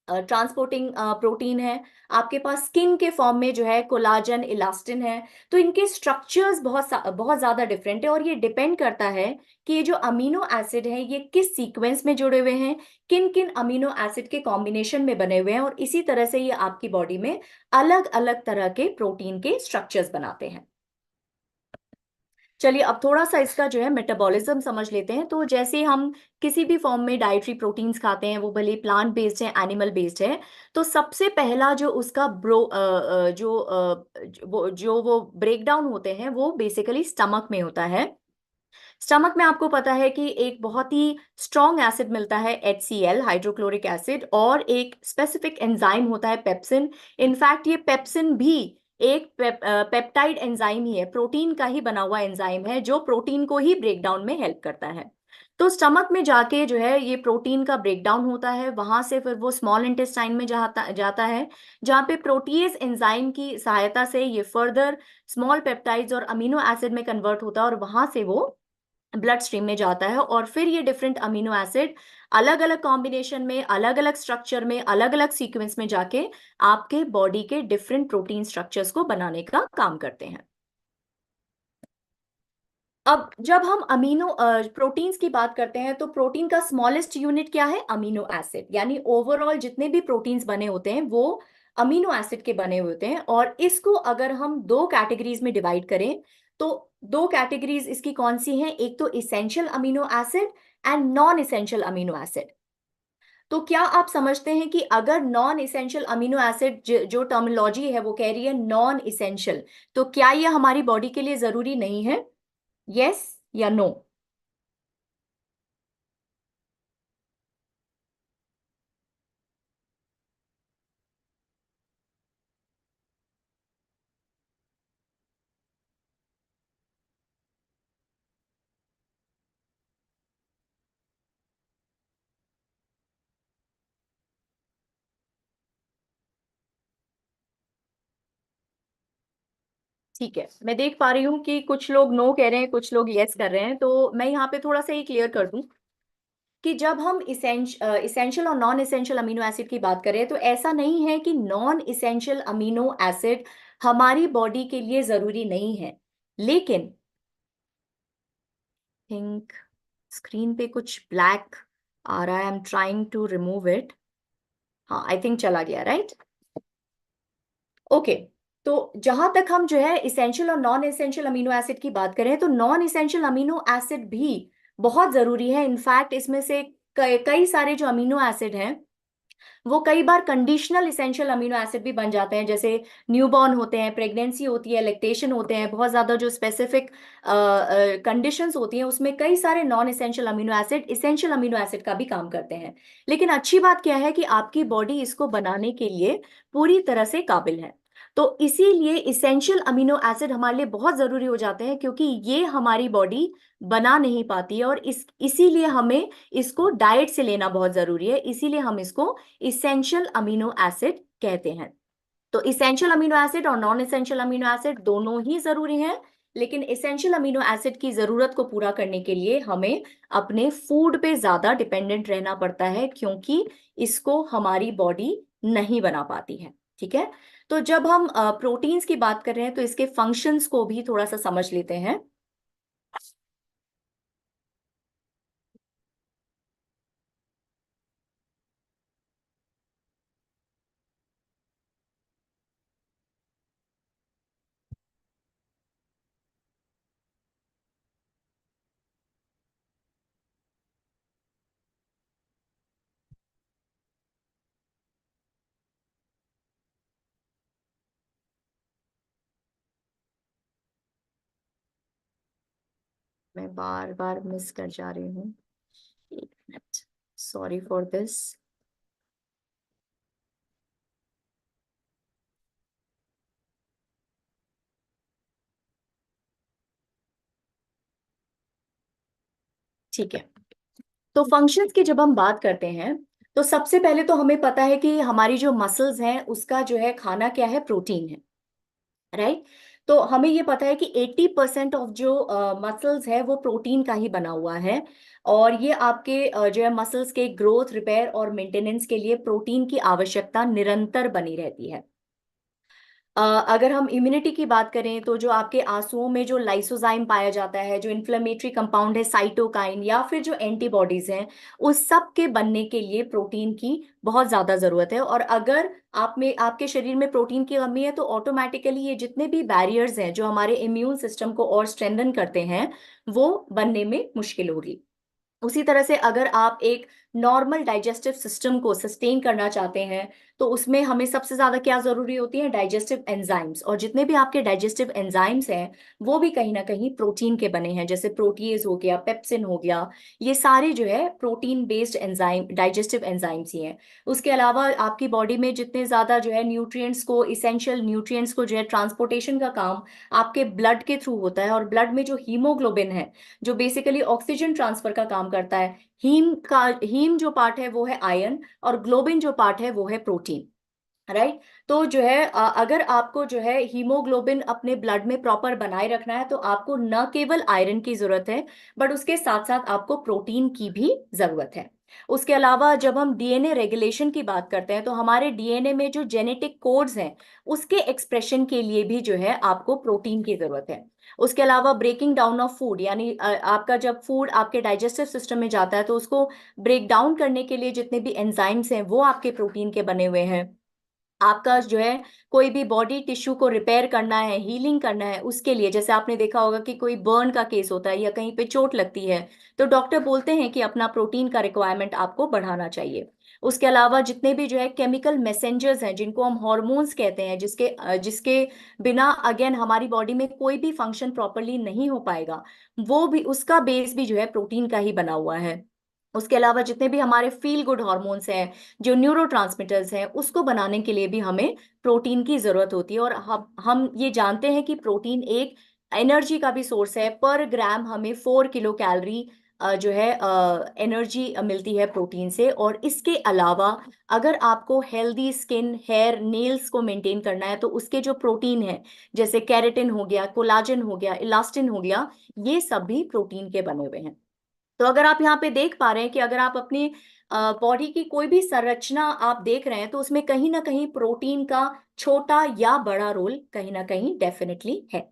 ट्रांसपोर्टिंग प्रोटीन है, आपके पास स्किन के फॉर्म में जो है कोलाजन इलास्टिन है। तो इनके स्ट्रक्चर्स बहुत ज्यादा डिफरेंट है और ये डिपेंड करता है कि ये जो अमीनो एसिड है ये किस सीक्वेंस में जुड़े हुए हैं, किन किन अमीनो एसिड के कॉम्बिनेशन में बने हुए हैं, और इसी तरह से ये आपकी बॉडी में अलग अलग तरह के प्रोटीन के स्ट्रक्चर्स बनाते हैं। चलिए अब थोड़ा सा इसका जो है मेटाबॉलिज्म समझ लेते हैं। तो जैसे हम किसी भी फॉर्म में डाइटरी प्रोटीन्स खाते हैं, वो भले प्लांट बेस्ड है एनिमल बेस्ड है, तो सबसे पहला जो उसका वो ब्रेक डाउन होते हैं वो बेसिकली स्टमक में होता है। स्टमक में आपको पता है कि एक बहुत ही स्ट्रॉन्ग एसिड मिलता है HCl हाइड्रोक्लोरिक एसिड, और एक स्पेसिफिक एंजाइम होता है पेप्सिन। इनफैक्ट ये पेप्सिन भी एक पेप्टाइड एंजाइम ही है, प्रोटीन का ही बना हुआ एंजाइम है जो प्रोटीन को ही ब्रेक डाउन में हेल्प करता है। तो स्टमक में जाके जो है ये प्रोटीन का ब्रेक डाउन होता है, वहां से फिर वो स्मॉल इंटेस्टाइन में जाता है, जहाँ पे प्रोटीज एंजाइम की सहायता से ये फर्दर स्मॉल पेप्टाइड्स और अमीनो एसिड में कन्वर्ट होता है, और वहां से वो ब्लड स्ट्रीम में जाता है। और फिर ये डिफरेंट अमीनो एसिड अलग अलग कॉम्बिनेशन में, अलग अलग स्ट्रक्चर में, अलग अलग सीक्वेंस में जाके आपके बॉडी के डिफरेंट प्रोटीन स्ट्रक्चर्स को बनाने का काम करते हैं। अब जब हम अमीनो प्रोटीन्स की बात करते हैं तो प्रोटीन का स्मॉलेस्ट यूनिट क्या है? Amino acid. यानी ओवरऑल जितने भी प्रोटीन्स बने होते हैं वो अमीनो एसिड के बने हुए होते हैं। और इसको अगर हम दो कैटेगरीज में डिवाइड करें तो दो कैटेगरीज इसकी कौन सी हैं? एक तो essential amino acid and non essential amino acid. तो क्या आप समझते हैं कि अगर नॉन इसेंशियल अमीनो एसिड जो टर्मिनोलॉजी है वो कह रही है नॉन इसेंशियल, तो क्या ये हमारी बॉडी के लिए जरूरी नहीं है? यस या नो? ठीक है, मैं देख पा रही हूँ कि कुछ लोग नो कह रहे हैं, कुछ लोग यस कर रहे हैं। तो मैं यहाँ पे थोड़ा सा ये क्लियर कर दूं कि जब हम इसेंशियल और नॉन इसेंशियल अमीनो एसिड की बात करें तो ऐसा नहीं है कि नॉन इसेंशियल अमीनो एसिड हमारी बॉडी के लिए जरूरी नहीं है। लेकिन थिंक स्क्रीन पे कुछ ब्लैक आ रहा है, I am trying to remove it. हाँ, आई थिंक चला गया, राइट? ओके। तो जहां तक हम जो है इसेंशियल और नॉन इसेंशियल अमीनो एसिड की बात करें तो नॉन इसेंशियल अमीनो एसिड भी बहुत जरूरी है। इनफैक्ट इसमें से कई सारे जो अमीनो एसिड हैं वो कई बार कंडीशनल इसेंशियल अमीनो एसिड भी बन जाते हैं। जैसे न्यूबॉर्न होते हैं, प्रेगनेंसी होती है, लैक्टेशन होते हैं, बहुत ज्यादा जो स्पेसिफिक कंडीशंस होती हैं उसमें कई सारे non essential amino acid essential amino acid का भी काम करते हैं। लेकिन अच्छी बात क्या है कि आपकी बॉडी इसको बनाने के लिए पूरी तरह से काबिल है। तो इसीलिए इसेंशियल अमीनो एसिड हमारे लिए बहुत जरूरी हो जाते हैं, क्योंकि ये हमारी बॉडी बना नहीं पाती है, और इसीलिए हमें इसको डाइट से लेना बहुत जरूरी है। इसीलिए हम इसको इसेंशियल अमीनो एसिड कहते हैं। तो इसेंशियल अमीनो एसिड और नॉन इसेंशियल अमीनो एसिड दोनों ही जरूरी हैं। लेकिन इसेंशियल अमीनो एसिड की जरूरत को पूरा करने के लिए हमें अपने फूड पे ज्यादा डिपेंडेंट रहना पड़ता है, क्योंकि इसको हमारी बॉडी नहीं बना पाती है। ठीक है। तो जब हम प्रोटीन्स की बात कर रहे हैं तो इसके फंक्शंस को भी थोड़ा सा समझ लेते हैं। मैं बार बार मिस कर जा रही हूँ, एक मिनट, सॉरी फॉर दिस। ठीक है, तो फंक्शंस की जब हम बात करते हैं तो सबसे पहले तो हमें पता है कि हमारी जो मसल्स हैं उसका जो है खाना क्या है, प्रोटीन है, राइट। तो हमें ये पता है कि 80% ऑफ जो मसल्स है वो प्रोटीन का ही बना हुआ है। और ये आपके जो है मसल्स के ग्रोथ, रिपेयर और मेंटेनेंस के लिए प्रोटीन की आवश्यकता निरंतर बनी रहती है। अगर हम इम्यूनिटी की बात करें तो जो आपके आंसुओं में जो लाइसोजाइम पाया जाता है, जो इन्फ्लेमेटरी कंपाउंड है साइटोकाइन, या फिर जो एंटीबॉडीज हैं, उस सब के बनने के लिए प्रोटीन की बहुत ज्यादा जरूरत है। और अगर आप में आपके शरीर में प्रोटीन की कमी है तो ऑटोमेटिकली ये जितने भी बैरियर्स हैं जो हमारे इम्यून सिस्टम को और स्ट्रेंथन करते हैं, वो बनने में मुश्किल होगी। उसी तरह से अगर आप एक नॉर्मल डाइजेस्टिव सिस्टम को सस्टेन करना चाहते हैं तो उसमें हमें सबसे ज्यादा क्या जरूरी होती है, डाइजेस्टिव एंजाइम्स। और जितने भी आपके डाइजेस्टिव एंजाइम्स हैं वो भी कहीं ना कहीं प्रोटीन के बने हैं, जैसे प्रोटीएज हो गया, पेप्सिन हो गया, ये सारे जो है protein based enzyme, digestive enzymes ही हैं। उसके अलावा आपकी बॉडी में जितने ज्यादा जो है न्यूट्रिएंट्स को, इसेंशियल न्यूट्रिएंट्स को जो है ट्रांसपोर्टेशन का काम आपके ब्लड के थ्रू होता है। और ब्लड में जो हीमोग्लोबिन है जो बेसिकली ऑक्सीजन ट्रांसफर का काम करता है, हीम जो पार्ट है वो है आयरन, और ग्लोबिन जो पार्ट है वो है प्रोटीन, राइट। तो जो है अगर आपको जो है हीमोग्लोबिन अपने ब्लड में प्रॉपर बनाए रखना है तो आपको न केवल आयरन की जरूरत है, बट उसके साथ साथ आपको प्रोटीन की भी जरूरत है। उसके अलावा जब हम डीएनए रेगुलेशन की बात करते हैं तो हमारे डीएनए में जो जेनेटिक कोड्स हैं उसके एक्सप्रेशन के लिए भी जो है आपको प्रोटीन की जरूरत है। उसके अलावा ब्रेकिंग डाउन ऑफ फूड, यानी आपका जब फूड आपके डाइजेस्टिव सिस्टम में जाता है तो उसको ब्रेक डाउन करने के लिए जितने भी एंजाइम्स हैं वो आपके प्रोटीन के बने हुए हैं। आपका जो है कोई भी बॉडी टिश्यू को रिपेयर करना है, हीलिंग करना है, उसके लिए जैसे आपने देखा होगा कि कोई बर्न का केस होता है या कहीं पे चोट लगती है तो डॉक्टर बोलते हैं कि अपना प्रोटीन का रिक्वायरमेंट आपको बढ़ाना चाहिए। उसके अलावा जितने भी जो है केमिकल मैसेंजर्स हैं जिनको हम हॉर्मोन्स कहते हैं, जिसके बिना अगेन हमारी बॉडी में कोई भी फंक्शन प्रॉपरली नहीं हो पाएगा, वो भी, उसका बेस भी जो है प्रोटीन का ही बना हुआ है। उसके अलावा जितने भी हमारे फील गुड हॉर्मोन्स हैं, जो न्यूरोट्रांसमीटर्स हैं, उसको बनाने के लिए भी हमें प्रोटीन की जरूरत होती है। और हम ये जानते हैं कि प्रोटीन एक एनर्जी का भी सोर्स है। पर ग्राम हमें 4 किलो कैलोरी जो है एनर्जी मिलती है प्रोटीन से। और इसके अलावा अगर आपको हेल्दी स्किन, हेयर, नेल्स को मेंटेन करना है तो उसके जो प्रोटीन है, जैसे कैरेटिन हो गया, कोलाजन हो गया, इलास्टिन हो गया, ये सब भी प्रोटीन के बने हुए हैं। तो अगर आप यहाँ पे देख पा रहे हैं कि अगर आप अपनी बॉडी की कोई भी संरचना आप देख रहे हैं तो उसमें कहीं ना कहीं प्रोटीन का छोटा या बड़ा रोल कहीं ना कहीं डेफिनेटली है।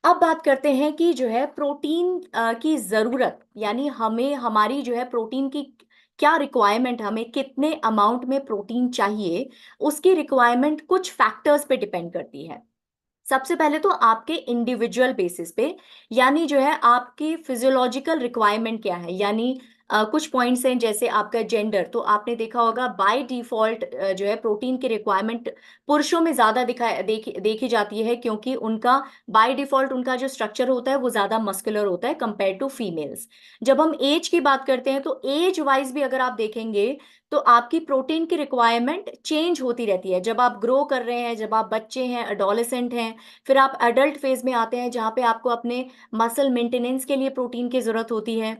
अब बात करते हैं कि जो है प्रोटीन की जरूरत, यानी हमें हमारी जो है प्रोटीन की क्या रिक्वायरमेंट, हमें कितने अमाउंट में प्रोटीन चाहिए, उसकी रिक्वायरमेंट कुछ फैक्टर्स पे डिपेंड करती है। सबसे पहले तो आपके इंडिविजुअल बेसिस पे, यानी जो है आपकी फिजियोलॉजिकल रिक्वायरमेंट क्या है, यानी कुछ पॉइंट्स हैं जैसे आपका जेंडर। तो आपने देखा होगा बाय डिफॉल्ट जो है प्रोटीन की रिक्वायरमेंट पुरुषों में ज्यादा देखी जाती है, क्योंकि उनका बाय डिफॉल्ट उनका जो स्ट्रक्चर होता है वो ज्यादा मस्कुलर होता है कंपेयर टू फीमेल्स। जब हम एज की बात करते हैं तो एज वाइज भी अगर आप देखेंगे तो आपकी प्रोटीन की रिक्वायरमेंट चेंज होती रहती है। जब आप ग्रो कर रहे हैं, जब आप बच्चे हैं, अडोलेसेंट हैं, फिर आप एडल्ट फेज में आते हैं जहां पे आपको अपने मसल मेंटेनेंस के लिए प्रोटीन की जरूरत होती है।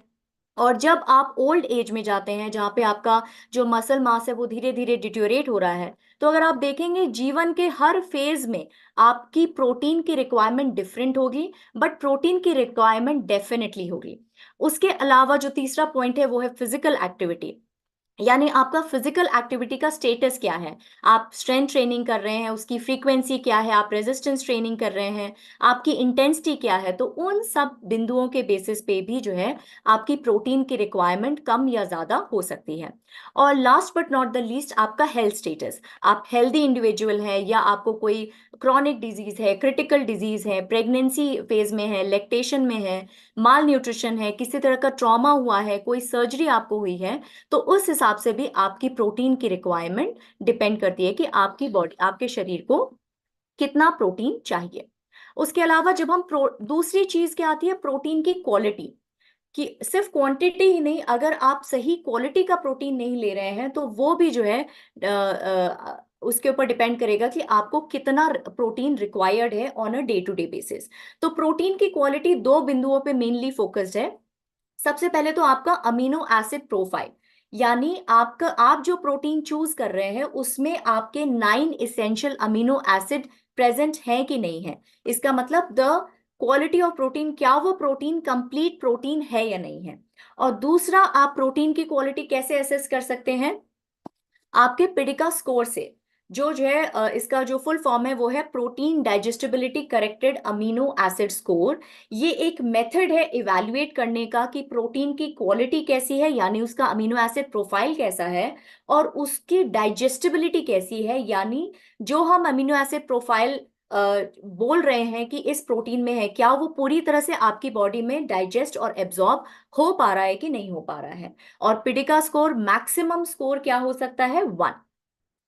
और जब आप ओल्ड एज में जाते हैं जहां पे आपका जो मसल मास है वो धीरे धीरे डिट्योरेट हो रहा है, तो अगर आप देखेंगे जीवन के हर फेज में आपकी प्रोटीन की रिक्वायरमेंट डिफरेंट होगी, बट प्रोटीन की रिक्वायरमेंट डेफिनेटली होगी। उसके अलावा जो तीसरा पॉइंट है वो है फिजिकल एक्टिविटी, यानी आपका फिजिकल एक्टिविटी का स्टेटस क्या है। आप स्ट्रेंथ ट्रेनिंग कर रहे हैं, उसकी फ्रीक्वेंसी क्या है, आप रेजिस्टेंस ट्रेनिंग कर रहे हैं, आपकी इंटेंसिटी क्या है। तो उन सब बिंदुओं के बेसिस पे भी जो है आपकी प्रोटीन की रिक्वायरमेंट कम या ज्यादा हो सकती है। और last but not the least, आपका हेल्थ स्टेटस। आप हेल्दी इंडिविजुअल हैं या आपको कोई क्रॉनिक डिजीज है, क्रिटिकल डिजीज है, प्रेगनेंसी फेज में है, लेक्टेशन में है, माल न्यूट्रिशन है, किसी तरह का ट्रॉमा हुआ है, कोई सर्जरी आपको हुई है, तो उस हिसाब से भी आपकी प्रोटीन की रिक्वायरमेंट डिपेंड करती है कि आपकी बॉडी, आपके शरीर को कितना प्रोटीन चाहिए। उसके अलावा जब हम दूसरी चीज क्या आती है, प्रोटीन की क्वालिटी। कि सिर्फ क्वांटिटी ही नहीं, अगर आप सही क्वालिटी का प्रोटीन नहीं ले रहे हैं तो वो भी जो है उसके ऊपर डिपेंड करेगा कि आपको कितना प्रोटीन रिक्वायर्ड है on a day to day basis. तो प्रोटीन की क्वालिटी दो बिंदुओं पे मेनली फोकस्ड है। सबसे पहले तो आपका अमीनो एसिड प्रोफाइल, यानी आप जो प्रोटीन चूज कर रहे हैं उसमें आपके 9 इसेंशियल अमीनो एसिड प्रेजेंट हैं कि नहीं है। इसका मतलब द क्वालिटी ऑफ प्रोटीन, क्या वो प्रोटीन कंप्लीट प्रोटीन है या नहीं है। और दूसरा, आप प्रोटीन की क्वालिटी कैसे असेस कर सकते हैं? आपके पिडिका स्कोर से। जो है इसका जो फुल फॉर्म है वो है protein digestibility corrected amino acid score. ये एक मेथड है इवैल्यूएट करने का कि प्रोटीन की क्वालिटी कैसी है, यानी उसका अमीनो एसिड प्रोफाइल कैसा है, और उसकी डाइजेस्टिबिलिटी कैसी है, यानी जो हम अमीनो एसिड प्रोफाइल बोल रहे हैं कि इस प्रोटीन में है, क्या वो पूरी तरह से आपकी बॉडी में डाइजेस्ट और एब्जॉर्ब हो पा रहा है कि नहीं हो पा रहा है। और पिडिका स्कोर मैक्सिमम स्कोर क्या हो सकता है? 1,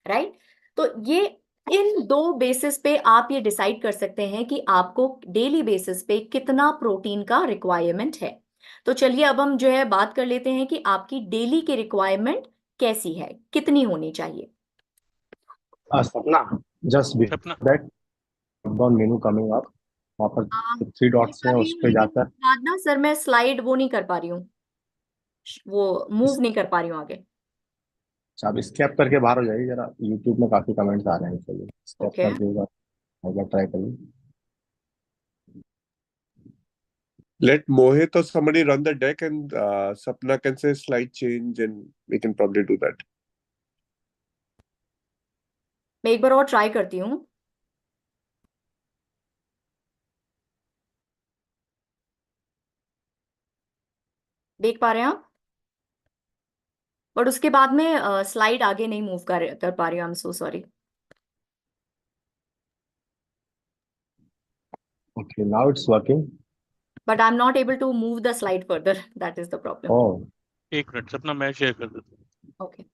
राइट। तो ये इन दो बेसिस पे आप ये डिसाइड कर सकते हैं कि आपको डेली बेसिस पे कितना प्रोटीन का रिक्वायरमेंट है। तो चलिए अब हम जो है बात कर लेते हैं कि आपकी डेली की रिक्वायरमेंट कैसी है, कितनी होनी चाहिए।
सपना, just before
सपना
that, countdown menu coming up. वहाँ पर
हाँ,
जो 3
देख
डॉट्स
पा
हैं
रही
उस
हूँ,
पे
लेकिन
जाकर
उसके बाद ना सर मैं स्लाइड वो नहीं कर पा रही हूँ, वो मूव नहीं कर पा रही हूँ आगे।
आप स्केप करके बाहर हो जाइए जरा। यूट्यूब में काफी कमेंट्स आ रहे हैं, चलिए स्केप
ओके,
कर देगा, एक बार ट्राई करिए।
Let Mohit or somebody run the deck and Sapna can say slide change and we can probably do that.
मैं एक बार और ट्राई करती हूँ। देख पा रहे हैं आप? बट उसके बाद में स्लाइड आगे नहीं मूव कर पा रही हूँ। I am so sorry.
Okay, now it's working.
But I am not able to move the slide further, that is the problem.
Oh,
एक मिनट सपना मैं शेयर कर देता हूँ।
ओके,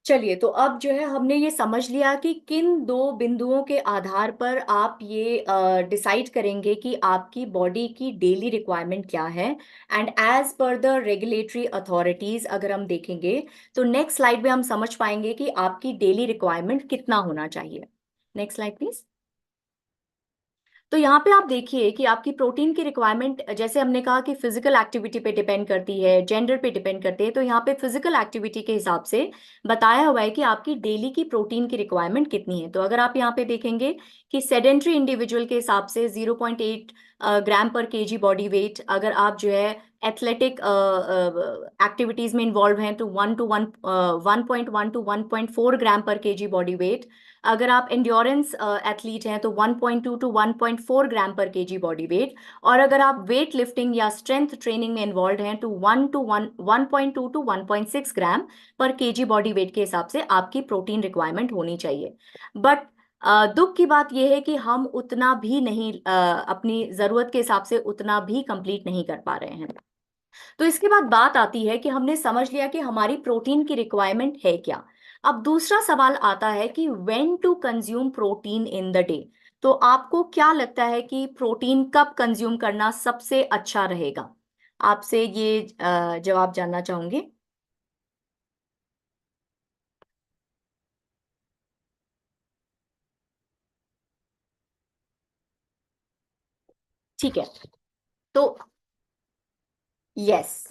चलिए तो अब जो है हमने ये समझ लिया कि किन दो बिंदुओं के आधार पर आप ये डिसाइड करेंगे कि आपकी बॉडी की डेली रिक्वायरमेंट क्या है। And as per the regulatory authorities अगर हम देखेंगे तो नेक्स्ट स्लाइड में हम समझ पाएंगे कि आपकी डेली रिक्वायरमेंट कितना होना चाहिए। Next slide please. तो यहाँ पे आप देखिए कि आपकी प्रोटीन की रिक्वायरमेंट, जैसे हमने कहा कि फिजिकल एक्टिविटी पे डिपेंड करती है, जेंडर पे डिपेंड करती है, तो यहाँ पे फिजिकल एक्टिविटी के हिसाब से बताया हुआ है कि आपकी डेली की प्रोटीन की रिक्वायरमेंट कितनी है। तो अगर आप यहाँ पे देखेंगे कि सेडेंट्री इंडिविजुअल के हिसाब से 0.8 ग्राम पर केजी बॉडी वेट, अगर आप जो है एथलेटिक एक्टिविटीज में इन्वॉल्व हैं तो 1.1 टू 1.4 ग्राम पर केजी बॉडी वेट, अगर आप एंड्योरेंस एथलीट हैं तो 1.2 टू 1.4 ग्राम पर केजी बॉडी वेट, और अगर आप वेट लिफ्टिंग या स्ट्रेंथ ट्रेनिंग में इन्वॉल्व हैं तो 1.2 टू 1.6 ग्राम पर केजी बॉडी वेट के हिसाब से आपकी प्रोटीन रिक्वायरमेंट होनी चाहिए। बट दुख की बात यह है कि हम उतना भी नहीं अपनी जरूरत के हिसाब से उतना भी कंप्लीट नहीं कर पा रहे हैं। तो इसके बाद बात आती है कि हमने समझ लिया कि हमारी प्रोटीन की रिक्वायरमेंट है क्या। अब दूसरा सवाल आता है कि when to consume protein in the day. तो आपको क्या लगता है कि प्रोटीन कब कंज्यूम करना सबसे अच्छा रहेगा? आपसे ये जवाब जानना चाहूंगी। ठीक है, तो यस,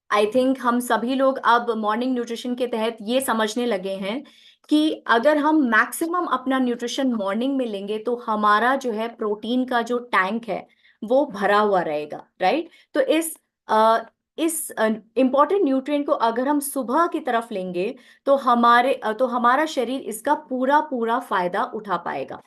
आई थिंक हम सभी लोग अब मॉर्निंग न्यूट्रिशन के तहत ये समझने लगे हैं कि अगर हम मैक्सिमम अपना न्यूट्रिशन मॉर्निंग में लेंगे तो हमारा जो है प्रोटीन का जो टैंक है वो भरा हुआ रहेगा, राइट। तो इस इंपॉर्टेंट न्यूट्रिएंट को अगर हम सुबह की तरफ लेंगे तो हमारा शरीर इसका पूरा पूरा फायदा उठा पाएगा।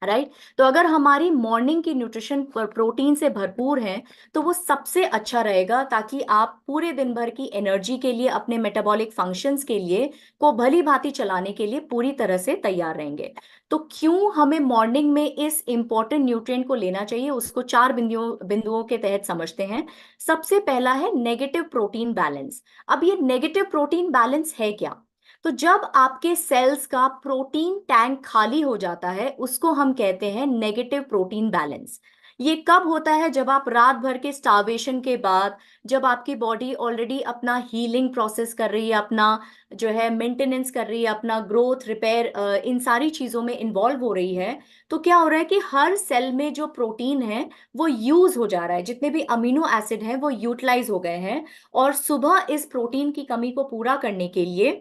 राइट। तो अगर हमारी मॉर्निंग की न्यूट्रिशन प्रोटीन से भरपूर है तो वो सबसे अच्छा रहेगा, ताकि आप पूरे दिन भर की एनर्जी के लिए, अपने मेटाबॉलिक फंक्शंस के लिए को भली भांति चलाने के लिए पूरी तरह से तैयार रहेंगे। तो क्यों हमें मॉर्निंग में इस इंपॉर्टेंट न्यूट्रिएंट को लेना चाहिए, उसको 4 बिंदुओं के तहत समझते हैं। सबसे पहला है नेगेटिव प्रोटीन बैलेंस। अब ये नेगेटिव प्रोटीन बैलेंस है क्या? तो जब आपके सेल्स का प्रोटीन टैंक खाली हो जाता है, उसको हम कहते हैं नेगेटिव प्रोटीन बैलेंस। ये कब होता है? जब आप रात भर के स्टार्वेशन के बाद, जब आपकी बॉडी ऑलरेडी अपना हीलिंग प्रोसेस कर रही है, अपना जो है मेंटेनेंस कर रही है, अपना ग्रोथ, रिपेयर, इन सारी चीजों में इन्वॉल्व हो रही है। तो क्या हो रहा है कि हर सेल में जो प्रोटीन है वो यूज हो जा रहा है, जितने भी अमीनो एसिड हैं वो यूटिलाइज हो गए हैं। और सुबह इस प्रोटीन की कमी को पूरा करने के लिए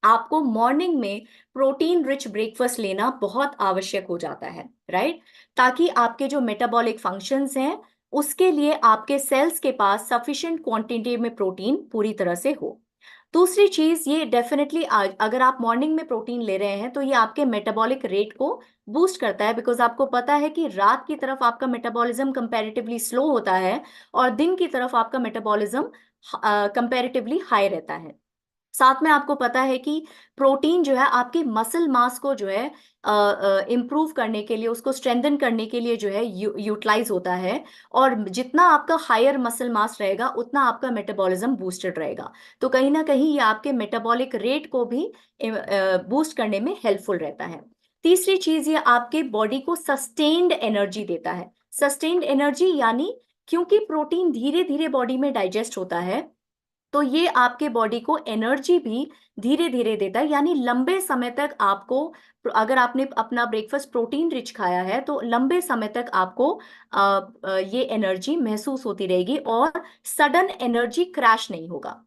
आपको मॉर्निंग में प्रोटीन रिच ब्रेकफास्ट लेना बहुत आवश्यक हो जाता है, राइट। ताकि आपके जो मेटाबॉलिक फंक्शंस हैं उसके लिए आपके सेल्स के पास सफिशिएंट क्वांटिटी में प्रोटीन पूरी तरह से हो। दूसरी चीज, ये डेफिनेटली अगर आप मॉर्निंग में प्रोटीन ले रहे हैं तो ये आपके मेटाबॉलिक रेट को बूस्ट करता है, बिकॉज आपको पता है कि रात की तरफ आपका मेटाबॉलिज्म कंपैरेटिवली स्लो होता है और दिन की तरफ आपका मेटाबॉलिज्म कंपैरेटिवली हाई रहता है। साथ में आपको पता है कि प्रोटीन जो है आपके मसल मास को जो है इम्प्रूव करने के लिए, उसको स्ट्रेंथन करने के लिए जो है यूटिलाइज होता है। और जितना आपका हायर मसल मास रहेगा उतना आपका मेटाबॉलिज्म बूस्टेड रहेगा। तो कहीं ना कहीं ये आपके मेटाबॉलिक रेट को भी बूस्ट करने में हेल्पफुल रहता है। तीसरी चीज, ये आपके बॉडी को सस्टेन्ड एनर्जी देता है। सस्टेन्ड एनर्जी यानी क्योंकि प्रोटीन धीरे धीरे बॉडी में डाइजेस्ट होता है, तो ये आपके बॉडी को एनर्जी भी धीरे धीरे देता है। यानी लंबे समय तक आपको, अगर आपने अपना ब्रेकफास्ट प्रोटीन रिच खाया है तो लंबे समय तक आपको ये एनर्जी महसूस होती रहेगी और सडन एनर्जी क्रैश नहीं होगा।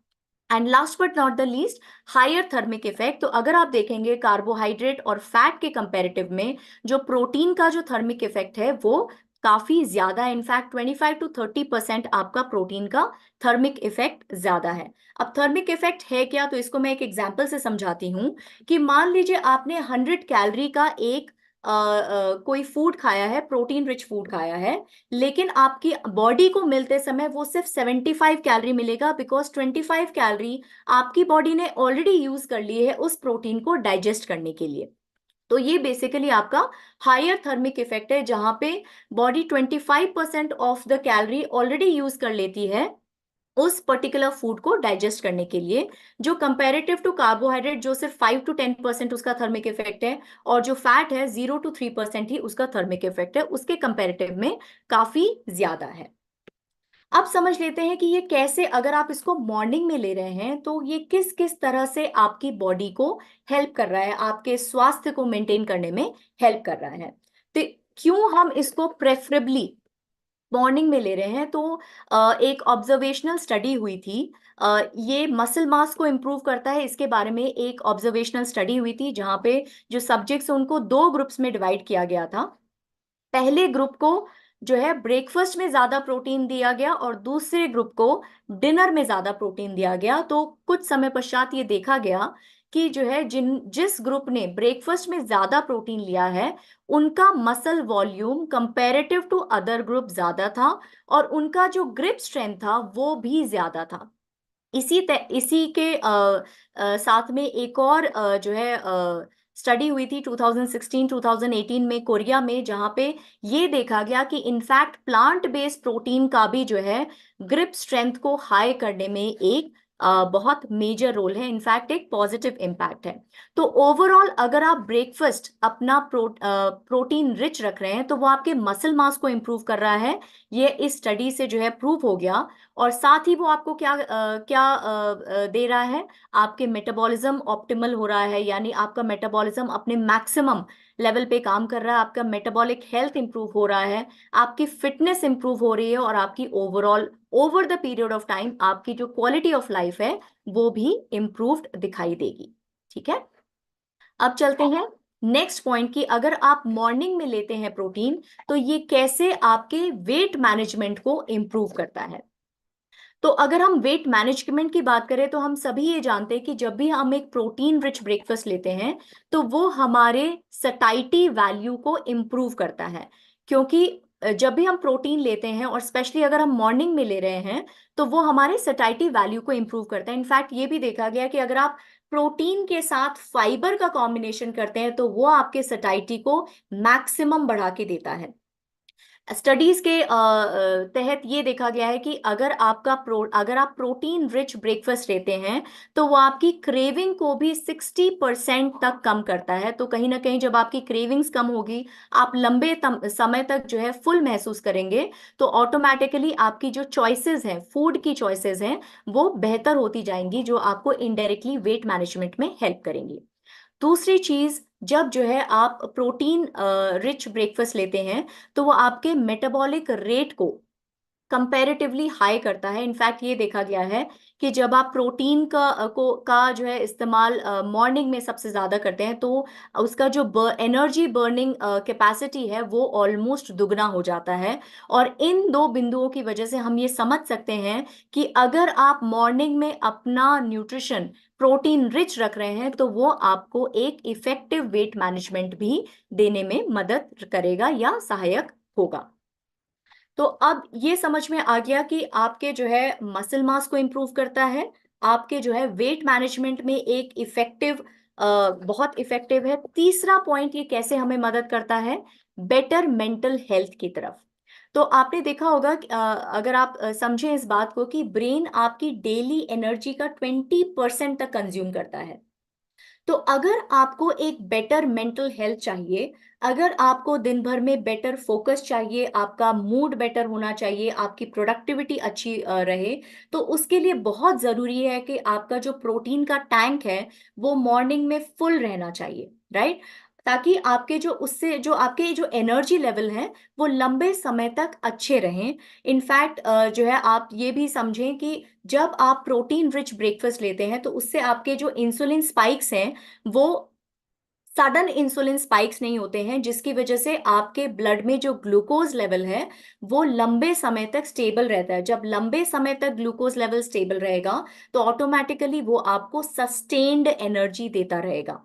And last but not the least, higher thermic effect. तो अगर आप देखेंगे कार्बोहाइड्रेट और फैट के कंपैरेटिव में जो प्रोटीन का जो थर्मिक इफेक्ट है वो काफी ज्यादा है। इनफैक्ट 25 to 30% आपका प्रोटीन का थर्मिक इफेक्ट ज्यादा है। अब थर्मिक इफेक्ट है क्या, तो इसको मैं एक एग्जांपल से समझाती हूँ कि मान लीजिए आपने 100 कैलोरी का एक कोई फूड खाया है, प्रोटीन रिच फूड खाया है, लेकिन आपकी बॉडी को मिलते समय वो सिर्फ 75 कैलोरी मिलेगा, बिकॉज 25 कैलोरी आपकी बॉडी ने ऑलरेडी यूज कर ली है उस प्रोटीन को डाइजेस्ट करने के लिए। तो ये बेसिकली आपका हायर थर्मिक इफेक्ट है, जहां पे body 25% of the calorie already use कर लेती है उस पर्टिकुलर फूड को डाइजेस्ट करने के लिए, जो कंपैरेटिव टू कार्बोहाइड्रेट जो सिर्फ 5 to 10% उसका थर्मिक इफेक्ट है, और जो फैट है 0 to 3% ही उसका थर्मिक इफेक्ट है, उसके कंपैरेटिव में काफी ज्यादा है। अब समझ लेते हैं कि ये कैसे, अगर आप इसको मॉर्निंग में ले रहे हैं तो ये किस किस तरह से आपकी बॉडी को हेल्प कर रहा है, आपके स्वास्थ्य को मेंटेन करने में हेल्प कर रहा है। तो क्यों हम इसको प्रेफरेबली मॉर्निंग में ले रहे हैं, तो एक ऑब्जर्वेशनल स्टडी हुई थी। ये मसल मास को इम्प्रूव करता है, इसके बारे में एक ऑब्जर्वेशनल स्टडी हुई थी जहां पे जो सब्जेक्ट्स उनको 2 ग्रुप्स में डिवाइड किया गया था। पहले ग्रुप को जो है ब्रेकफास्ट में ज्यादा प्रोटीन दिया गया और दूसरे ग्रुप को डिनर में ज्यादा प्रोटीन दिया गया। तो कुछ समय पश्चात ये देखा गया कि जो है जिस ग्रुप ने ब्रेकफास्ट में ज्यादा प्रोटीन लिया है उनका muscle volume comparative to other group ज्यादा था और उनका जो ग्रिप स्ट्रेंथ था वो भी ज्यादा था। इसी के साथ में एक और जो है स्टडी हुई थी 2016-2018 में कोरिया में, जहां पे ये देखा गया कि इनफैक्ट प्लांट बेस्ड प्रोटीन का भी जो है ग्रिप स्ट्रेंथ को हाई करने में एक बहुत मेजर रोल है, इनफैक्ट एक पॉजिटिव इम्पैक्ट है। तो ओवरऑल अगर आप ब्रेकफास्ट अपना प्रोटीन रिच रख रहे हैं तो वो आपके मसल मास को इम्प्रूव कर रहा है, ये इस स्टडी से जो है प्रूव हो गया। और साथ ही वो आपको क्या दे रहा है, आपके मेटाबॉलिज्म ऑप्टिमल हो रहा है, यानी आपका मेटाबॉलिज्म अपने मैक्सिमम लेवल पे काम कर रहा है, आपका मेटाबॉलिक हेल्थ इंप्रूव हो रहा है, आपकी फिटनेस इंप्रूव हो रही है और आपकी overall over the period of time आपकी जो क्वालिटी ऑफ लाइफ है वो भी इंप्रूव्ड दिखाई देगी। ठीक है, अब चलते हैं नेक्स्ट पॉइंट की, अगर आप मॉर्निंग में लेते हैं प्रोटीन तो ये कैसे आपके वेट मैनेजमेंट को इंप्रूव करता है। तो अगर हम वेट मैनेजमेंट की बात करें तो हम सभी ये जानते हैं कि जब भी हम एक प्रोटीन रिच ब्रेकफास्ट लेते हैं तो वो हमारे सटाइटी वैल्यू को इम्प्रूव करता है, क्योंकि जब भी हम प्रोटीन लेते हैं और स्पेशली अगर हम मॉर्निंग में ले रहे हैं तो वो हमारे सटाइटी वैल्यू को इम्प्रूव करता है। इनफैक्ट ये भी देखा गया कि अगर आप प्रोटीन के साथ फाइबर का कॉम्बिनेशन करते हैं तो वो आपके सटाइटी को मैक्सिमम बढ़ा के देता है। स्टडीज के तहत ये देखा गया है कि अगर आप प्रोटीन रिच ब्रेकफास्ट लेते हैं तो वो आपकी क्रेविंग को भी 60% तक कम करता है। तो कहीं ना कहीं जब आपकी क्रेविंग्स कम होगी, आप लंबे समय तक जो है फुल महसूस करेंगे, तो ऑटोमेटिकली आपकी जो चॉइसेस हैं, फूड की चॉइसेस हैं, वो बेहतर होती जाएंगी, जो आपको इनडायरेक्टली वेट मैनेजमेंट में हेल्प करेंगी। दूसरी चीज, जब जो है आप प्रोटीन रिच ब्रेकफास्ट लेते हैं तो वो आपके मेटाबॉलिक रेट को कंपैरेटिवली हाई करता है। इनफैक्ट ये देखा गया है कि जब आप प्रोटीन का जो है इस्तेमाल मॉर्निंग में सबसे ज्यादा करते हैं तो उसका जो एनर्जी बर्निंग कैपेसिटी है वो ऑलमोस्ट दुगना हो जाता है। और इन दो बिंदुओं की वजह से हम ये समझ सकते हैं कि अगर आप मॉर्निंग में अपना न्यूट्रिशन प्रोटीन रिच रख रहे हैं तो वो आपको एक इफेक्टिव वेट मैनेजमेंट भी देने में मदद करेगा या सहायक होगा। तो अब ये समझ में आ गया कि आपके जो है मसल मास को इम्प्रूव करता है, आपके जो है वेट मैनेजमेंट में एक इफेक्टिव, बहुत इफेक्टिव है। तीसरा पॉइंट, ये कैसे हमें मदद करता है, बेटर मेंटल हेल्थ की तरफ। तो आपने देखा होगा कि, अगर आप समझें इस बात को कि ब्रेन आपकी डेली एनर्जी का 20% तक कंज्यूम करता है। तो अगर आपको एक बेटर मेंटल हेल्थ चाहिए, अगर आपको दिन भर में बेटर फोकस चाहिए, आपका मूड बेटर होना चाहिए, आपकी प्रोडक्टिविटी अच्छी रहे, तो उसके लिए बहुत जरूरी है कि आपका जो प्रोटीन का टैंक है वो मॉर्निंग में फुल रहना चाहिए, राइट? ताकि आपके जो उससे जो आपके जो एनर्जी लेवल है वो लंबे समय तक अच्छे रहें। इनफैक्ट जो है आप ये भी समझें कि जब आप प्रोटीन रिच ब्रेकफास्ट लेते हैं तो उससे आपके जो इंसुलिन स्पाइक्स हैं वो सडन इंसुलिन स्पाइक्स नहीं होते हैं, जिसकी वजह से आपके ब्लड में जो ग्लूकोज लेवल है वो लंबे समय तक स्टेबल रहता है। जब लंबे समय तक ग्लूकोज लेवल स्टेबल रहेगा तो ऑटोमेटिकली वो आपको सस्टेन्ड एनर्जी देता रहेगा।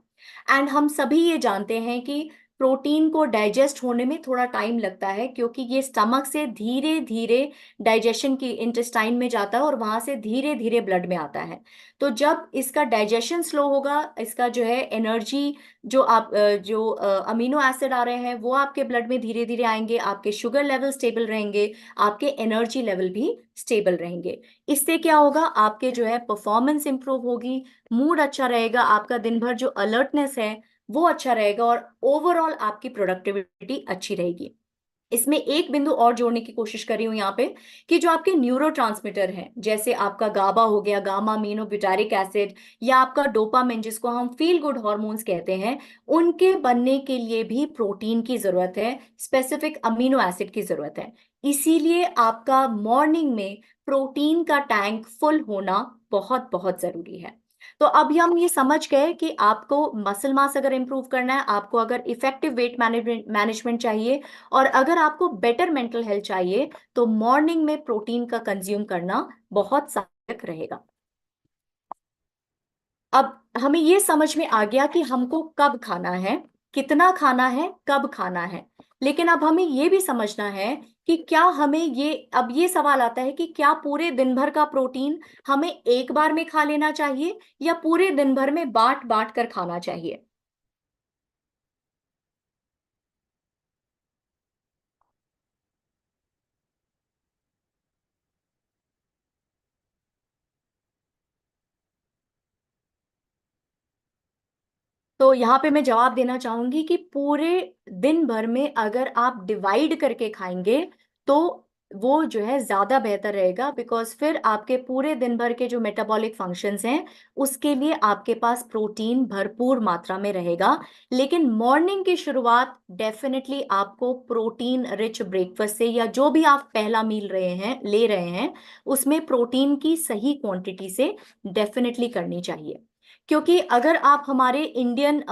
एंड हम सभी ये जानते हैं कि प्रोटीन को डाइजेस्ट होने में थोड़ा टाइम लगता है, क्योंकि ये स्टमक से धीरे धीरे डाइजेशन की इंटेस्टाइन में जाता है और वहां से धीरे धीरे ब्लड में आता है। तो जब इसका डाइजेशन स्लो होगा, इसका जो है एनर्जी, जो अमीनो एसिड आ रहे हैं वो आपके ब्लड में धीरे धीरे आएंगे, आपके शुगर लेवल स्टेबल रहेंगे, आपके एनर्जी लेवल भी स्टेबल रहेंगे। इससे क्या होगा, आपके जो है परफॉर्मेंस इंप्रूव होगी, मूड अच्छा रहेगा, आपका दिन भर जो अलर्टनेस है वो अच्छा रहेगा और ओवरऑल आपकी प्रोडक्टिविटी अच्छी रहेगी। इसमें एक बिंदु और जोड़ने की कोशिश कर रही हूं यहाँ पे कि जो आपके न्यूरोट्रांसमीटर हैं, जैसे आपका गाबा हो गया, गामा अमीनो ब्यूटारिक एसिड, या आपका डोपामिन जिसको हम फील गुड हॉर्मोन्स कहते हैं, उनके बनने के लिए भी प्रोटीन की जरूरत है, स्पेसिफिक अमीनो एसिड की जरूरत है। इसीलिए आपका मॉर्निंग में प्रोटीन का टैंक फुल होना बहुत बहुत जरूरी है। तो अब हम ये समझ गए कि आपको मसल मास अगर इंप्रूव करना है, आपको अगर इफेक्टिव वेट मैनेजमेंट चाहिए, और अगर आपको बेटर मेंटल हेल्थ चाहिए, तो मॉर्निंग में प्रोटीन का कंज्यूम करना बहुत सहायक रहेगा। अब हमें ये समझ में आ गया कि हमको कब खाना है, कितना खाना है, कब खाना है। लेकिन अब हमें ये भी समझना है कि क्या हमें अब ये सवाल आता है कि क्या पूरे दिन भर का प्रोटीन हमें एक बार में खा लेना चाहिए या पूरे दिन भर में बांट बांट कर खाना चाहिए। तो यहाँ पे मैं जवाब देना चाहूंगी कि पूरे दिन भर में अगर आप डिवाइड करके खाएंगे तो वो जो है ज्यादा बेहतर रहेगा, बिकॉज फिर आपके पूरे दिन भर के जो मेटाबॉलिक फंक्शंस हैं उसके लिए आपके पास प्रोटीन भरपूर मात्रा में रहेगा। लेकिन मॉर्निंग की शुरुआत डेफिनेटली आपको प्रोटीन रिच ब्रेकफास्ट से, या जो भी आप पहला मील ले रहे हैं उसमें प्रोटीन की सही क्वांटिटी से डेफिनेटली करनी चाहिए। क्योंकि अगर आप हमारे इंडियन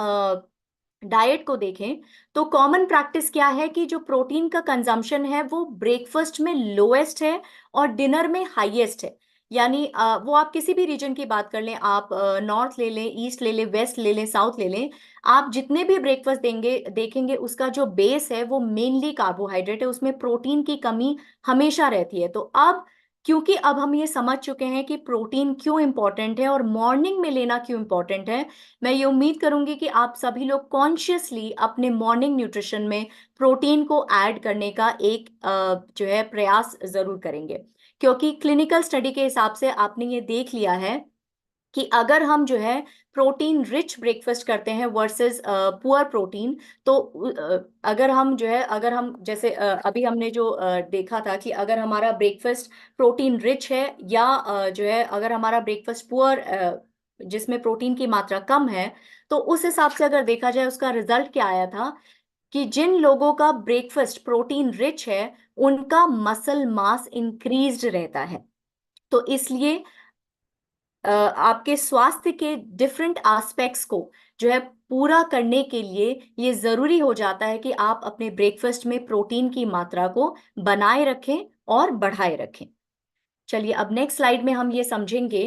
डाइट को देखें तो कॉमन प्रैक्टिस क्या है कि जो प्रोटीन का कंजम्पशन है वो ब्रेकफास्ट में लोएस्ट है और डिनर में हाईएस्ट है। यानी वो आप किसी भी रीजन की बात कर लें, आप नॉर्थ ले लें, ईस्ट ले लें, वेस्ट ले लें, साउथ ले लें, आप जितने भी ब्रेकफास्ट देंगे देखेंगे उसका जो बेस है वो मेनली कार्बोहाइड्रेट है, उसमें प्रोटीन की कमी हमेशा रहती है। तो अब क्योंकि अब हम ये समझ चुके हैं कि प्रोटीन क्यों इंपॉर्टेंट है और मॉर्निंग में लेना क्यों इंपॉर्टेंट है, मैं ये उम्मीद करूंगी कि आप सभी लोग कॉन्शियसली अपने मॉर्निंग न्यूट्रिशन में प्रोटीन को ऐड करने का एक जो है प्रयास जरूर करेंगे। क्योंकि क्लिनिकल स्टडी के हिसाब से आपने ये देख लिया है कि अगर हम जो है प्रोटीन रिच ब्रेकफास्ट करते हैं वर्सेस पुअर प्रोटीन, तो अगर हम जैसे अभी हमने जो देखा था कि अगर हमारा ब्रेकफास्ट प्रोटीन रिच है या जो है अगर हमारा ब्रेकफास्ट पुअर जिसमें प्रोटीन की मात्रा कम है, तो उस हिसाब से अगर देखा जाए उसका रिजल्ट क्या आया था कि जिन लोगों का ब्रेकफास्ट प्रोटीन रिच है उनका मसल मास इंक्रीज्ड रहता है। तो इसलिए आपके स्वास्थ्य के डिफरेंट एस्पेक्ट्स को जो है पूरा करने के लिए ये जरूरी हो जाता है कि आप अपने ब्रेकफास्ट में प्रोटीन की मात्रा को बनाए रखें और बढ़ाए रखें। चलिए अब नेक्स्ट स्लाइड में हम ये समझेंगे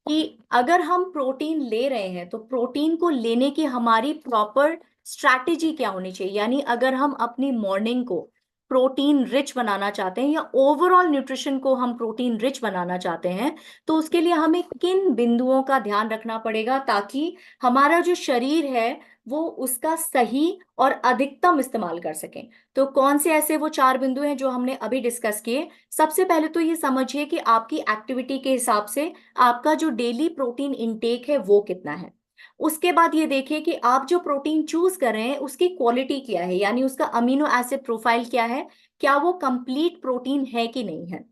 कि अगर हम प्रोटीन ले रहे हैं तो प्रोटीन को लेने की हमारी प्रॉपर स्ट्रैटेजी क्या होनी चाहिए, यानी अगर हम अपनी मॉर्निंग को प्रोटीन रिच बनाना चाहते हैं या ओवरऑल न्यूट्रिशन को हम प्रोटीन रिच बनाना चाहते हैं, तो उसके लिए हमें किन बिंदुओं का ध्यान रखना पड़ेगा ताकि हमारा जो शरीर है वो उसका सही और अधिकतम इस्तेमाल कर सकें। तो कौन से ऐसे वो 4 बिंदु हैं जो हमने अभी डिस्कस किए। सबसे पहले तो ये समझिए कि आपकी एक्टिविटी के हिसाब से आपका जो डेली प्रोटीन इनटेक है वो कितना है। उसके बाद ये देखिए कि आप जो प्रोटीन चूज कर रहे हैं उसकी क्वालिटी क्या है, यानी उसका अमीनो एसिड प्रोफाइल क्या है, क्या वो कंप्लीट प्रोटीन है कि नहीं है।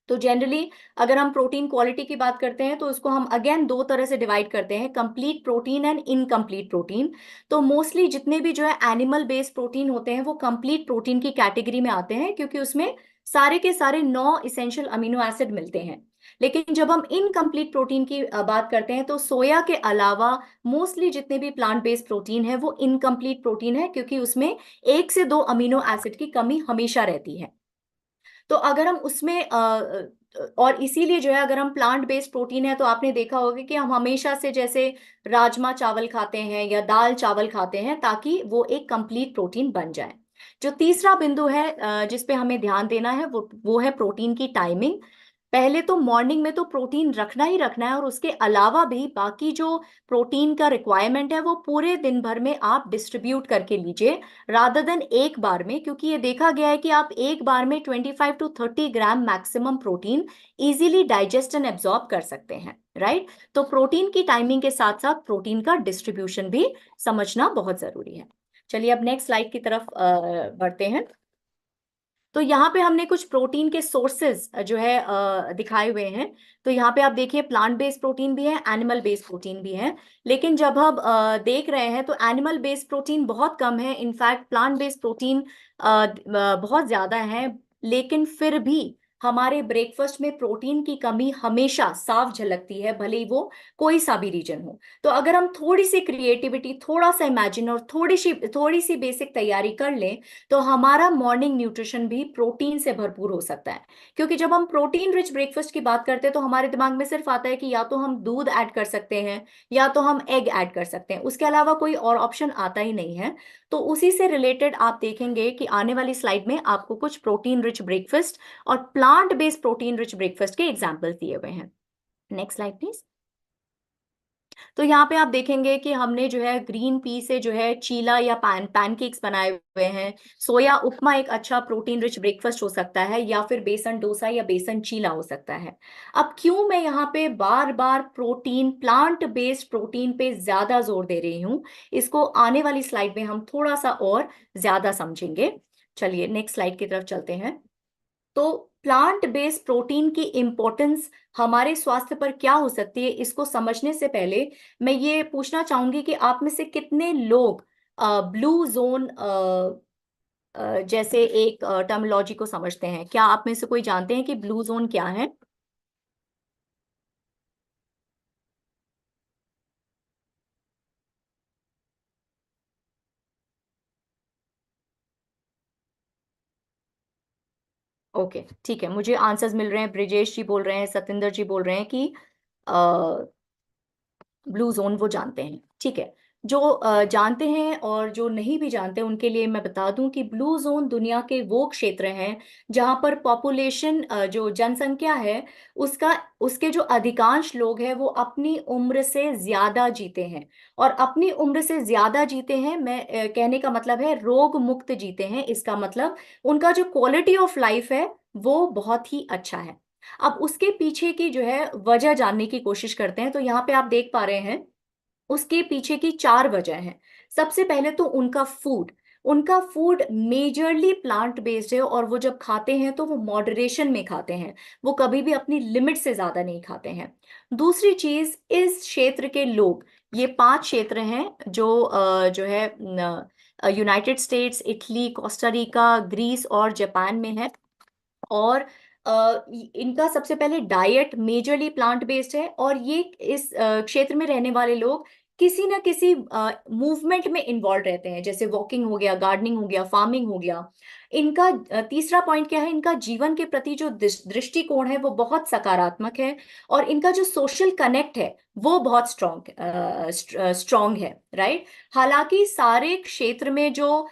तो जनरली अगर हम प्रोटीन क्वालिटी की बात करते हैं तो उसको हम अगेन 2 तरह से डिवाइड करते हैं, complete protein and incomplete protein. तो मोस्टली जितने भी जो है एनिमल बेस्ड प्रोटीन होते हैं वो कंप्लीट प्रोटीन की कैटेगरी में आते हैं क्योंकि उसमें सारे के सारे 9 इसेंशियल अमीनो एसिड मिलते हैं। लेकिन जब हम इनकम्प्लीट प्रोटीन की बात करते हैं तो सोया के अलावा मोस्टली जितने भी प्लांट बेस्ड प्रोटीन है वो इनकम्प्लीट प्रोटीन है क्योंकि उसमें 1 से 2 अमीनो एसिड की कमी हमेशा रहती है। तो अगर हम उसमें और इसीलिए जो है अगर हम प्लांट बेस्ड प्रोटीन है तो आपने देखा होगा कि हम हमेशा से जैसे राजमा चावल खाते हैं या दाल चावल खाते हैं ताकि वो एक कंप्लीट प्रोटीन बन जाए। जो तीसरा बिंदु है जिस पे हमें ध्यान देना है वो है प्रोटीन की टाइमिंग। पहले तो मॉर्निंग में तो प्रोटीन रखना ही रखना है और उसके अलावा भी बाकी जो प्रोटीन का रिक्वायरमेंट है वो पूरे दिन भर में आप डिस्ट्रीब्यूट करके लीजिए रादर देन एक बार में, क्योंकि ये देखा गया है कि आप एक बार में 25 to 30 gram maximum protein easily digest and absorb कर सकते हैं, राइट। तो प्रोटीन की टाइमिंग के साथ साथ प्रोटीन का डिस्ट्रीब्यूशन भी समझना बहुत जरूरी है। चलिए अब नेक्स्ट स्लाइड की तरफ बढ़ते हैं। तो यहाँ पे हमने कुछ प्रोटीन के सोर्सेज जो है दिखाए हुए हैं। तो यहाँ पे आप देखिए प्लांट बेस्ड प्रोटीन भी है, एनिमल बेस्ड प्रोटीन भी है। लेकिन जब हम देख रहे हैं तो एनिमल बेस्ड प्रोटीन बहुत कम है, इनफैक्ट प्लांट बेस्ड प्रोटीन बहुत ज्यादा है। लेकिन फिर भी हमारे ब्रेकफास्ट में प्रोटीन की कमी हमेशा साफ झलकती है, भले ही वो कोई सा भी रीजन हो। तो अगर हम थोड़ी सी क्रिएटिविटी, थोड़ा सा इमेजिन और थोड़ी सी बेसिक तैयारी कर लें तो हमारा मॉर्निंग न्यूट्रिशन भी प्रोटीन से भरपूर हो सकता है। क्योंकि जब हम प्रोटीन रिच ब्रेकफास्ट की बात करते हैं तो हमारे दिमाग में सिर्फ आता है कि या तो हम दूध ऐड कर सकते हैं या तो हम एग ऐड कर सकते हैं, उसके अलावा कोई और ऑप्शन आता ही नहीं है। तो उसी से रिलेटेड आप देखेंगे कि आने वाली स्लाइड में आपको कुछ प्रोटीन रिच ब्रेकफास्ट और plant based protein rich breakfast के एग्जाम्पल्स दिए हुए हैं। Next slide please. तो यहाँ पे आप देखेंगे कि हमने जो है ग्रीन पी से जो है चीला या पैनकेक्स बनाए हुए हैं। सोया उपमा एक अच्छा प्रोटीन रिच ब्रेकफास्ट हो सकता है, या फिर बेसन डोसा या बेसन चीला हो सकता है। अब क्यों मैं यहाँ पे बार बार प्रोटीन, प्लांट बेस्ड प्रोटीन पे ज्यादा जोर दे रही हूँ, इसको आने वाली स्लाइड में हम थोड़ा सा और ज्यादा समझेंगे। चलिए नेक्स्ट स्लाइड की तरफ चलते हैं। तो प्लांट बेस्ड प्रोटीन की इंपॉर्टेंस हमारे स्वास्थ्य पर क्या हो सकती है, इसको समझने से पहले मैं ये पूछना चाहूंगी कि आप में से कितने लोग ब्लू जोन जैसे एक टर्मिनोलॉजी को समझते हैं। क्या आप में से कोई जानते हैं कि ब्लू जोन क्या है? ओके, ठीक है, मुझे आंसर्स मिल रहे हैं। ब्रिजेश जी बोल रहे हैं, सतिंदर जी बोल रहे हैं कि ब्लू जोन वो जानते हैं। ठीक है, जो जानते हैं और जो नहीं भी जानते उनके लिए मैं बता दूं कि ब्लू जोन दुनिया के वो क्षेत्र हैं जहां पर पॉपुलेशन, जो जनसंख्या है उसका, उसके जो अधिकांश लोग हैं वो अपनी उम्र से ज्यादा जीते हैं। और अपनी उम्र से ज्यादा जीते हैं, मैं कहने का मतलब है रोग मुक्त जीते हैं। इसका मतलब उनका जो क्वालिटी ऑफ लाइफ है वो बहुत ही अच्छा है। अब उसके पीछे की जो है वजह जानने की कोशिश करते हैं। तो यहाँ पे आप देख पा रहे हैं उसके पीछे की चार वजह हैं। सबसे पहले तो उनका फूड मेजरली प्लांट बेस्ड है, और वो जब खाते हैं तो वो मॉडरेशन में खाते हैं, वो कभी भी अपनी लिमिट से ज्यादा नहीं खाते हैं। दूसरी चीज, इस क्षेत्र के लोग, ये पांच क्षेत्र हैं जो जो है United States, Italy, Costa Rica, Greece और जापान में है। और इनका सबसे पहले डाइट मेजरली प्लांट बेस्ड है, और ये इस क्षेत्र में रहने वाले लोग किसी ना किसी मूवमेंट में इन्वॉल्व रहते हैं, जैसे वॉकिंग हो गया, गार्डनिंग हो गया, फार्मिंग हो गया। इनका तीसरा पॉइंट क्या है, इनका जीवन के प्रति जो दृष्टिकोण है वो बहुत सकारात्मक है, और इनका जो सोशल कनेक्ट है वो बहुत स्ट्रॉन्ग है, राइट। हालांकि सारे क्षेत्र में जो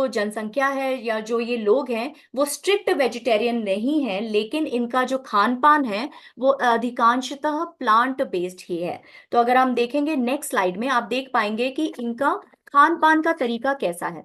जनसंख्या है या जो ये लोग हैं वो स्ट्रिक्ट वेजिटेरियन नहीं है, लेकिन इनका जो खान पान है वो अधिकांशतः प्लांट बेस्ड ही है। तो अगर हम देखेंगे नेक्स्ट स्लाइड में, आप देख पाएंगे कि इनका खान पान का तरीका कैसा है।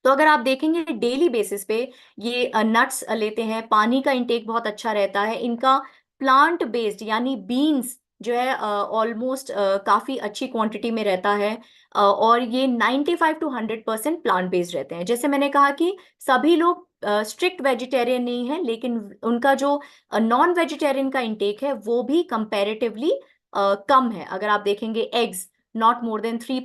तो अगर आप देखेंगे डेली बेसिस पे ये नट्स लेते हैं, पानी का इंटेक बहुत अच्छा रहता है इनका। प्लांट बेस्ड यानी बीन्स जो है ऑलमोस्ट काफी अच्छी क्वांटिटी में रहता है। और ये 95 to 100% प्लांट बेस्ड रहते हैं। जैसे मैंने कहा कि सभी लोग स्ट्रिक्ट वेजिटेरियन नहीं है, लेकिन उनका जो नॉन वेजिटेरियन का इंटेक है वो भी कंपैरेटिवली कम है। अगर आप देखेंगे एग्स नॉट मोर देन 3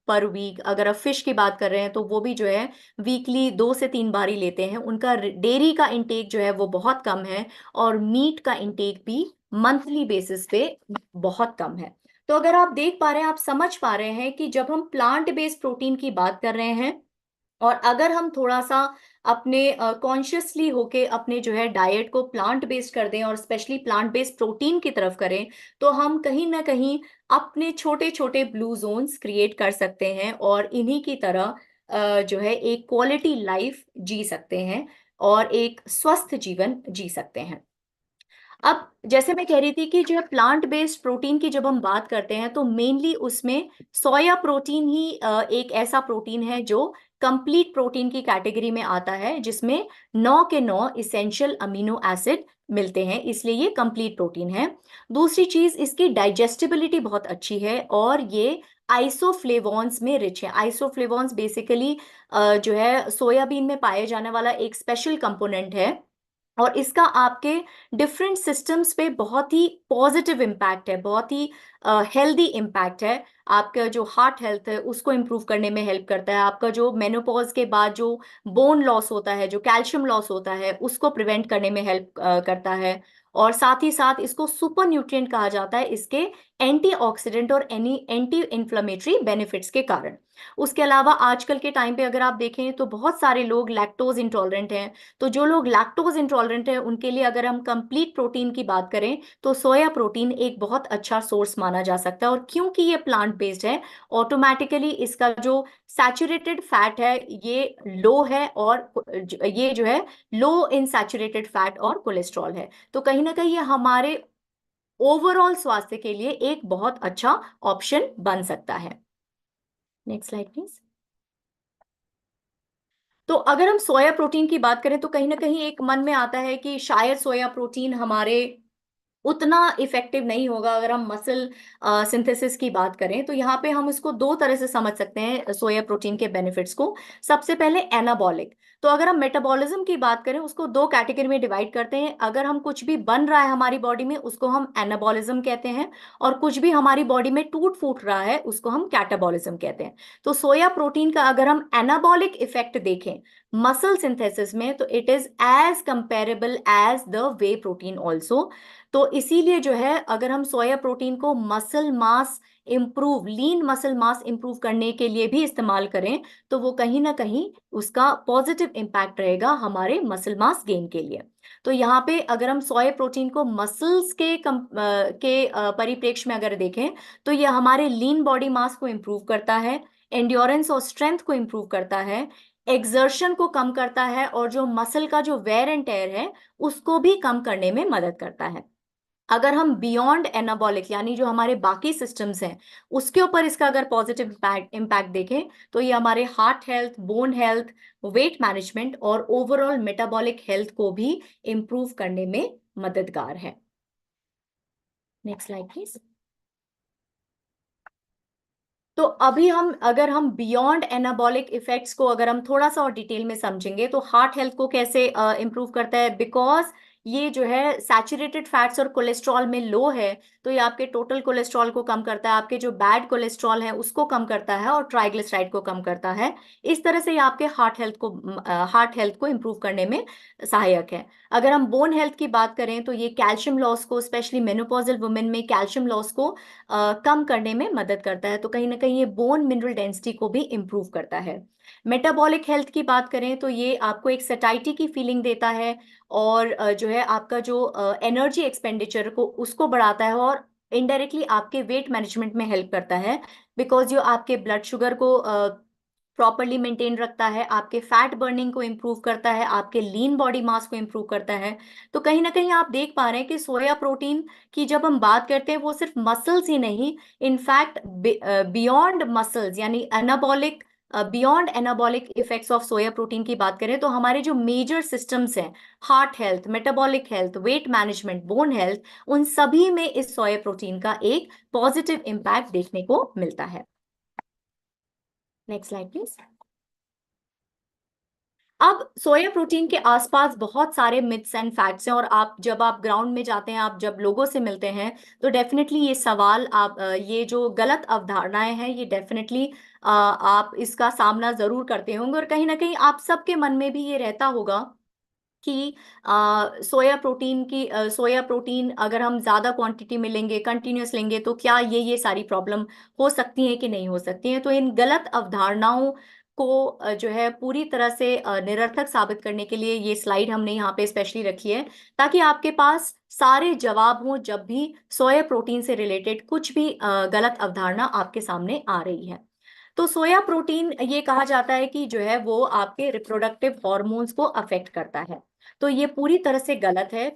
पर वीक। अगर आप फिश की बात कर रहे हैं तो वो भी जो है वीकली 2 से 3 बार ही लेते हैं। उनका डेयरी का इंटेक जो है वो बहुत कम है, और मीट का इंटेक भी मंथली बेसिस पे बहुत कम है। तो अगर आप देख पा रहे हैं, आप समझ पा रहे हैं कि जब हम प्लांट बेस्ड प्रोटीन की बात कर रहे हैं, और अगर हम थोड़ा सा अपने कॉन्शियसली होके अपने जो है डाइट को प्लांट बेस्ड कर दें और स्पेशली प्लांट बेस्ड प्रोटीन की तरफ करें, तो हम कहीं ना कहीं अपने छोटे छोटे ब्लू जोन्स क्रिएट कर सकते हैं, और इन्हीं की तरह जो है एक क्वालिटी लाइफ जी सकते हैं और एक स्वस्थ जीवन जी सकते हैं। अब जैसे मैं कह रही थी कि जो है प्लांट बेस्ड प्रोटीन की जब हम बात करते हैं तो मेनली उसमें सोया प्रोटीन ही एक ऐसा प्रोटीन है जो कंप्लीट प्रोटीन की कैटेगरी में आता है, जिसमें 9 के 9 इसेंशियल अमीनो एसिड मिलते हैं, इसलिए ये कंप्लीट प्रोटीन है। दूसरी चीज, इसकी डाइजेस्टिबिलिटी बहुत अच्छी है, और ये आइसोफ्लेवॉन्स में रिच है। आइसोफ्लेवॉन्स बेसिकली जो है सोयाबीन में पाए जाने वाला एक स्पेशल कंपोनेंट है, और इसका आपके डिफरेंट सिस्टम्स पे बहुत ही पॉजिटिव इम्पैक्ट है, बहुत ही हेल्दी इम्पैक्ट है। आपका जो हार्ट हेल्थ है उसको इम्प्रूव करने में हेल्प करता है। आपका जो मेनोपॉज के बाद जो बोन लॉस होता है, जो कैल्शियम लॉस होता है, उसको प्रिवेंट करने में हेल्प करता है। और साथ ही साथ इसको सुपर न्यूट्रिएंट कहा जाता है इसके एंटीऑक्सीडेंट और एंटी इन्फ्लेमेटरी बेनिफिट्स के कारण। उसके अलावा आजकल के टाइम पे अगर आप देखें तो बहुत सारे लोग लैक्टोज इंटॉलरेंट हैं। तो जो लोग लैक्टोज इंटॉलरेंट हैं उनके लिए अगर हम कंप्लीट प्रोटीन की बात करें तो सोया प्रोटीन एक बहुत अच्छा सोर्स माना जा सकता है। और क्योंकि ये प्लांट बेस्ड है, ऑटोमेटिकली इसका जो सैचुरेटेड फैट है ये लो है, और ये जो है लो इन सैचुरेटेड फैट और कोलेस्ट्रॉल है। तो कहीं ना कहीं ये हमारे ओवरऑल स्वास्थ्य के लिए एक बहुत अच्छा ऑप्शन बन सकता है। Next slide please. तो अगर हम सोया प्रोटीन की बात करें तो कहीं ना कहीं एक मन में आता है कि शायद सोया प्रोटीन हमारे उतना इफेक्टिव नहीं होगा। अगर हम मसल सिंथेसिस की बात करें तो यहाँ पे हम इसको दो तरह से समझ सकते हैं सोया प्रोटीन के बेनिफिट्स को। सबसे पहले एनाबॉलिक। तो अगर हम मेटाबॉलिज्म की बात करें उसको दो कैटेगरी में डिवाइड करते हैं। अगर हम कुछ भी बन रहा है हमारी बॉडी में उसको हम एनाबॉलिज्म कहते हैं, और कुछ भी हमारी बॉडी में टूट फूट रहा है उसको हम कैटाबॉलिज्म कहते हैं। तो सोया प्रोटीन का अगर हम एनाबॉलिक इफेक्ट देखें मसल सिंथेसिस में, तो it is as comparable as the whey protein also. तो इसीलिए जो है अगर हम सोया प्रोटीन को muscle mass improve, lean muscle mass improve करने के लिए भी इस्तेमाल करें तो वो कहीं ना कहीं उसका पॉजिटिव इम्पैक्ट रहेगा हमारे मसल मास गेन के लिए। तो यहाँ पे अगर हम सोया प्रोटीन को मसल्स के परिप्रेक्ष्य में अगर देखें तो ये हमारे लीन बॉडी मास को इम्प्रूव करता है, एंड्योरेंस और स्ट्रेंथ को इम्प्रूव करता है, एक्सर्शन को कम करता है, और जो मसल का जो वेयर एंड टेयर है उसको भी कम करने में मदद करता है। अगर हम बियॉन्ड एनाबॉलिक यानी जो हमारे बाकी सिस्टम्स हैं उसके ऊपर इसका अगर पॉजिटिव इम्पैक्ट देखें तो ये हमारे heart health, bone health, weight management और ओवरऑल मेटाबॉलिक हेल्थ को भी इम्प्रूव करने में मददगार है। Next slide please. तो अभी अगर हम बियॉन्ड एनाबॉलिक इफेक्ट्स को अगर हम थोड़ा सा और डिटेल में समझेंगे तो हार्ट हेल्थ को कैसे इंप्रूव करता है, बिकॉज ये जो है सैचुरेटेड फैट्स और कोलेस्ट्रॉल में लो है तो ये आपके टोटल कोलेस्ट्रॉल को कम करता है, आपके जो बैड कोलेस्ट्रॉल है उसको कम करता है और ट्राइग्लिसराइड को कम करता है। इस तरह से ये आपके हार्ट हेल्थ को इंप्रूव करने में सहायक है। अगर हम बोन हेल्थ की बात करें तो ये कैल्शियम लॉस को, स्पेशली मेनोपॉजल वुमेन में कैल्शियम लॉस को कम करने में मदद करता है, तो कहीं ना कहीं ये बोन मिनरल डेंसिटी को भी इम्प्रूव करता है। मेटाबॉलिक हेल्थ की बात करें तो ये आपको एक सटाइटी की फीलिंग देता है और जो है आपका जो एनर्जी एक्सपेंडिचर को उसको बढ़ाता है और इनडायरेक्टली आपके वेट मैनेजमेंट में हेल्प करता है, बिकॉज जो आपके ब्लड शुगर को प्रॉपरली मेंटेन रखता है, आपके फैट बर्निंग को इम्प्रूव करता है, आपके लीन बॉडी मास को इम्प्रूव करता है। तो कहीं ना कहीं आप देख पा रहे हैं कि सोया प्रोटीन की जब हम बात करते हैं वो सिर्फ मसल्स ही नहीं, इनफैक्ट बियॉन्ड मसल्स यानी anabolic, beyond anabolic effects of soya protein की बात करें तो हमारे जो मेजर सिस्टम्स हैं, heart health, metabolic health, weight management, bone health, उन सभी में इस सोया प्रोटीन का एक पॉजिटिव इम्पैक्ट देखने को मिलता है। Next slide please. अब सोया प्रोटीन के आसपास बहुत सारे मिथ्स एंड फैक्ट्स हैं और जब आप ग्राउंड में जाते हैं, आप जब लोगों से मिलते हैं तो डेफिनेटली ये सवाल ये जो गलत अवधारणाएं हैं ये डेफिनेटली आप इसका सामना जरूर करते होंगे और कहीं ना कहीं आप सबके मन में भी ये रहता होगा कि सोया प्रोटीन अगर हम ज़्यादा क्वांटिटी में लेंगे, कंटिन्यूस लेंगे तो क्या ये सारी प्रॉब्लम हो सकती हैं कि नहीं हो सकती हैं। तो इन गलत अवधारणाओं को जो है पूरी तरह से निरर्थक साबित करने के लिए ये स्लाइड हमने यहाँ पे स्पेशली रखी है ताकि आपके पास सारे जवाब हों जब भी सोया प्रोटीन से रिलेटेड कुछ भी गलत अवधारणा आपके सामने आ रही है। तो सोया प्रोटीन ये कहा जाता है कि जो है वो आपके रिप्रोडक्टिव हॉर्मोन्स को अफेक्ट करता है, तो ये पूरी तरह से गलत है।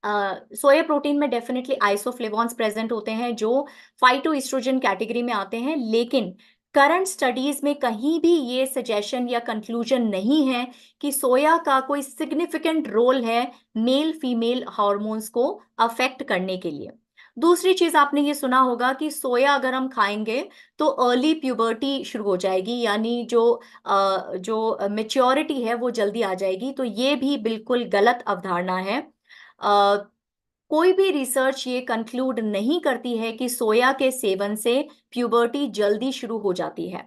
सोया प्रोटीन में डेफिनेटली आइसोफ्लेवोन्स प्रेजेंट होते हैं जो फाइटोएस्ट्रोजन कैटेगरी में आते हैं, लेकिन करंट स्टडीज में कहीं भी ये सजेशन या कंक्लूजन नहीं है कि सोया का कोई सिग्निफिकेंट रोल है मेल फीमेल हार्मोन्स को अफेक्ट करने के लिए। दूसरी चीज आपने ये सुना होगा कि सोया अगर हम खाएंगे तो अर्ली प्यूबर्टी शुरू हो जाएगी, यानी जो मेच्योरिटी है वो जल्दी आ जाएगी, तो ये भी बिल्कुल गलत अवधारणा है। कोई भी रिसर्च ये कंक्लूड नहीं करती है कि सोया के सेवन से प्यूबर्टी जल्दी शुरू हो जाती है।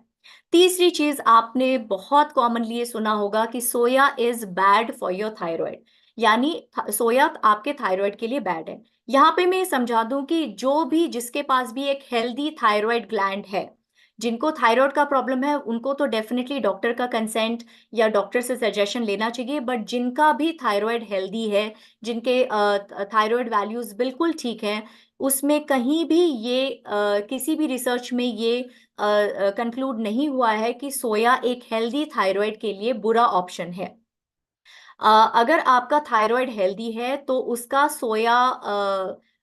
तीसरी चीज आपने बहुत कॉमनली ये सुना होगा कि soya is bad for your thyroid, यानी सोया आपके थायराइड के लिए बैड है। यहाँ पे मैं समझा दूं कि जिसके पास भी एक हेल्दी थायराइड ग्लैंड है, जिनको थायराइड का प्रॉब्लम है उनको तो डेफिनेटली डॉक्टर का कंसेंट या डॉक्टर से सजेशन लेना चाहिए, बट जिनका भी थायराइड हेल्दी है, जिनके थायराइड वैल्यूज बिल्कुल ठीक हैं, उसमें कहीं भी किसी भी रिसर्च में ये कंक्लूड नहीं हुआ है कि सोया एक हेल्दी थायराइड के लिए बुरा ऑप्शन है। अगर आपका थायराइड हेल्दी है तो उसका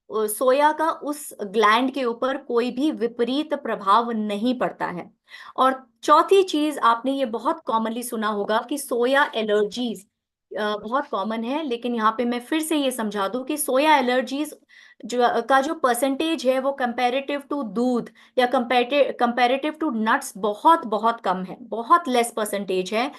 सोया का उस ग्लैंड के ऊपर कोई भी विपरीत प्रभाव नहीं पड़ता है। और चौथी चीज आपने ये बहुत कॉमनली सुना होगा कि सोया एलर्जीज बहुत कॉमन है, लेकिन यहाँ पे मैं फिर से ये समझा दूं कि सोया एलर्जीज जो परसेंटेज है वो कंपैरेटिव टू दूध या कंपैरेटिव टू नट्स बहुत बहुत कम है, बहुत लेस परसेंटेज है।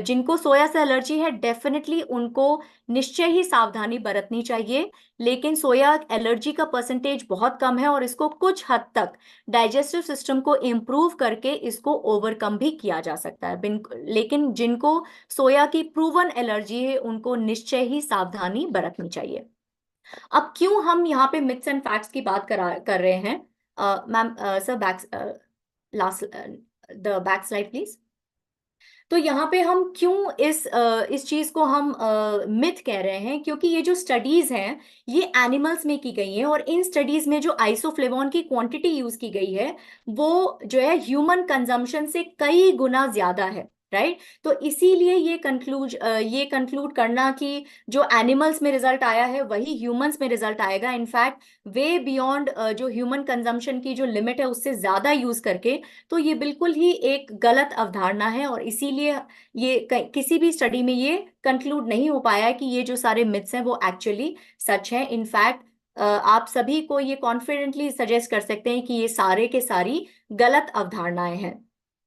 जिनको सोया से एलर्जी है डेफिनेटली उनको निश्चय ही सावधानी बरतनी चाहिए, लेकिन सोया एलर्जी का परसेंटेज बहुत कम है और इसको कुछ हद तक डाइजेस्टिव सिस्टम को इम्प्रूव करके इसको ओवरकम भी किया जा सकता है। लेकिन जिनको सोया की प्रूवन एलर्जी है उनको निश्चय ही सावधानी बरतनी चाहिए। अब क्यों हम यहाँ पे मिथ्स एंड फैक्ट्स की बात कर रहे हैं, ma'am sir back last the back slide please. तो यहाँ पे हम क्यों इस चीज को हम मिथ कह रहे हैं, क्योंकि ये जो स्टडीज हैं ये एनिमल्स में की गई हैं, और इन स्टडीज में जो आइसोफ्लेवोन की क्वांटिटी यूज की गई है वो जो है ह्यूमन कंजम्पशन से कई गुना ज्यादा है, राइट। तो इसीलिए ये कंक्लूड करना कि जो एनिमल्स में रिजल्ट आया है वही ह्यूमंस में रिजल्ट आएगा, इनफैक्ट वे बियॉन्ड जो ह्यूमन कंजम्पशन की जो लिमिट है उससे ज्यादा यूज करके, तो ये बिल्कुल ही एक गलत अवधारणा है। और इसीलिए ये किसी भी स्टडी में ये कंक्लूड नहीं हो पाया है कि ये जो सारे मिथ्स हैं वो एक्चुअली सच है। इनफैक्ट आप सभी को ये कॉन्फिडेंटली सजेस्ट कर सकते हैं कि ये सारे के सारी गलत अवधारणाएं हैं।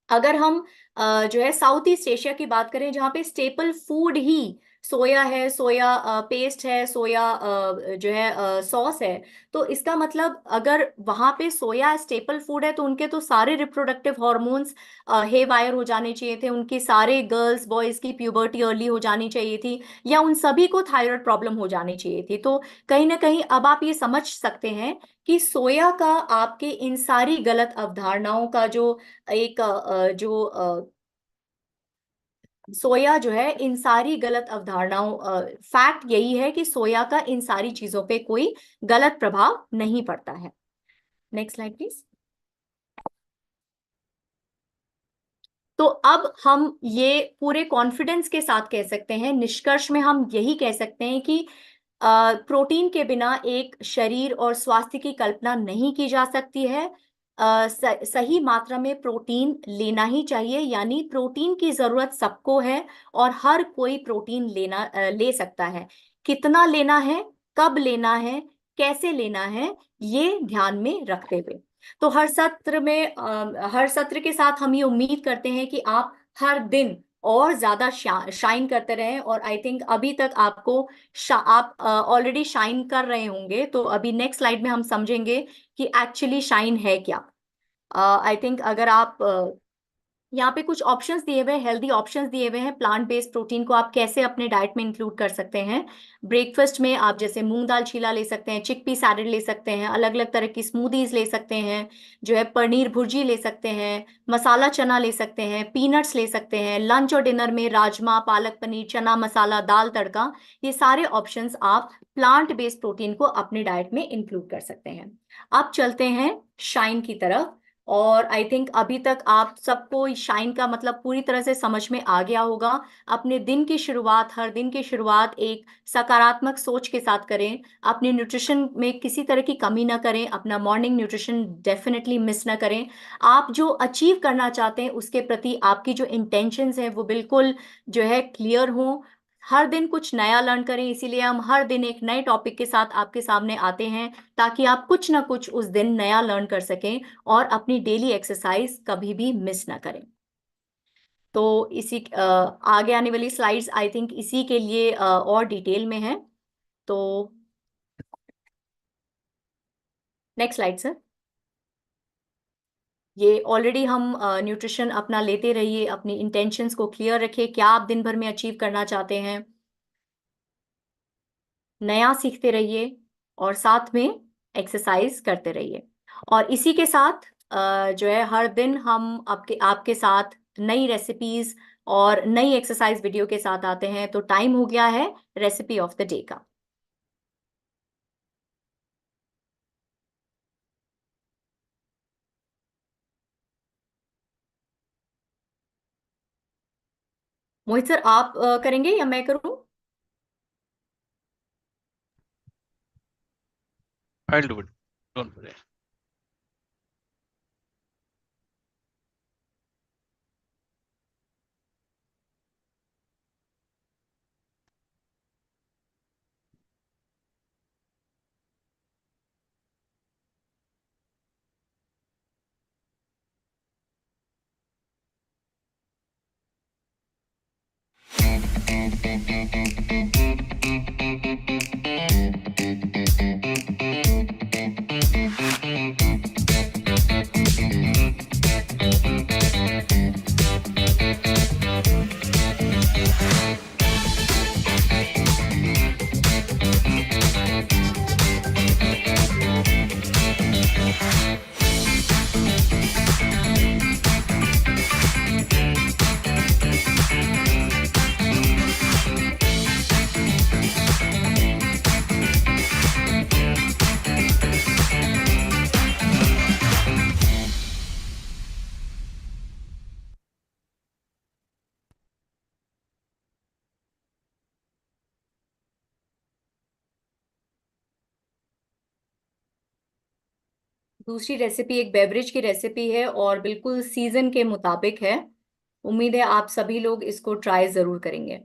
अगर हम जो है साउथ ईस्ट एशिया की बात करें, जहाँ पे स्टेपल फूड ही सोया है, सोया पेस्ट है, सोया जो है सॉस है, तो इसका मतलब अगर वहां पे सोया स्टेपल फूड है तो उनके तो सारे रिप्रोडक्टिव हॉर्मोन्स हे वायर हो जाने चाहिए थे, उनकी सारे गर्ल्स बॉयज की प्यूबर्टी अर्ली हो जानी चाहिए थी, या उन सभी को थायराइड प्रॉब्लम हो जानी चाहिए थी। तो कहीं ना कहीं अब आप ये समझ सकते हैं कि सोया का आपके इन सारी गलत अवधारणाओं का जो एक सोया जो है इन सारी गलत अवधारणाओं, फैक्ट यही है कि सोया का इन सारी चीजों पे कोई गलत प्रभाव नहीं पड़ता है। Next slide please. तो अब हम ये पूरे कॉन्फिडेंस के साथ कह सकते हैं, निष्कर्ष में हम यही कह सकते हैं कि प्रोटीन के बिना एक शरीर और स्वास्थ्य की कल्पना नहीं की जा सकती है। सही मात्रा में प्रोटीन लेना ही चाहिए, यानी प्रोटीन की जरूरत सबको है और हर कोई प्रोटीन ले सकता है। कितना लेना है, कब लेना है, कैसे लेना है, ये ध्यान में रखते हुए तो हर सत्र के साथ हम ये उम्मीद करते हैं कि आप हर दिन और ज्यादा शाइन करते रहें। और आई थिंक अभी तक आप ऑलरेडी शाइन कर रहे होंगे, तो अभी नेक्स्ट स्लाइड में हम समझेंगे कि एक्चुअली शाइन है क्या। आई थिंक अगर आप यहाँ पे कुछ ऑप्शंस दिए हुए, हेल्दी ऑप्शंस दिए हुए हैं, प्लांट बेस्ड प्रोटीन को आप कैसे अपने डाइट में इंक्लूड कर सकते हैं। ब्रेकफास्ट में आप जैसे मूंग दाल चीला ले सकते हैं, चिकपी सैलेड ले सकते हैं, अलग अलग तरह की स्मूदीज ले सकते हैं, जो है पनीर भुर्जी ले सकते हैं, मसाला चना ले सकते हैं, पीनट्स ले सकते हैं। लंच और डिनर में राजमा, पालक पनीर, चना मसाला, दाल तड़का, ये सारे ऑप्शंस आप प्लांट बेस्ड प्रोटीन को अपने डाइट में इंक्लूड कर सकते हैं। अब चलते हैं शाइन की तरफ, और आई थिंक अभी तक आप सबको शाइन का मतलब पूरी तरह से समझ में आ गया होगा। अपने दिन की शुरुआत, हर दिन की शुरुआत एक सकारात्मक सोच के साथ करें, अपने न्यूट्रिशन में किसी तरह की कमी ना करें, अपना मॉर्निंग न्यूट्रिशन डेफिनेटली मिस ना करें। आप जो अचीव करना चाहते हैं उसके प्रति आपकी जो इंटेंशंस हैं वो बिल्कुल जो है क्लियर हो। हर दिन कुछ नया लर्न करें, इसीलिए हम हर दिन एक नए टॉपिक के साथ आपके सामने आते हैं, ताकि आप कुछ ना कुछ उस दिन नया लर्न कर सकें और अपनी डेली एक्सरसाइज कभी भी मिस ना करें। तो आगे आने वाली स्लाइड्स आई थिंक इसी के लिए और डिटेल में है। तो नेक्स्ट स्लाइड सर। ये ऑलरेडी हम न्यूट्रिशन अपना लेते रहिए, अपनी इंटेंशंस को क्लियर रखिए, क्या आप दिन भर में अचीव करना चाहते हैं, नया सीखते रहिए और साथ में एक्सरसाइज करते रहिए। और इसी के साथ जो है हर दिन हम आपके साथ नई रेसिपीज और नई एक्सरसाइज वीडियो के साथ आते हैं। तो टाइम हो गया है रेसिपी ऑफ द डे का। मोहित सर आप करेंगे या मैं करूं?
I'll do it. Don't worry.
दूसरी रेसिपी एक बेवरेज की रेसिपी है और बिल्कुल सीजन के मुताबिक है। उम्मीद है आप सभी लोग इसको ट्राई जरूर करेंगे।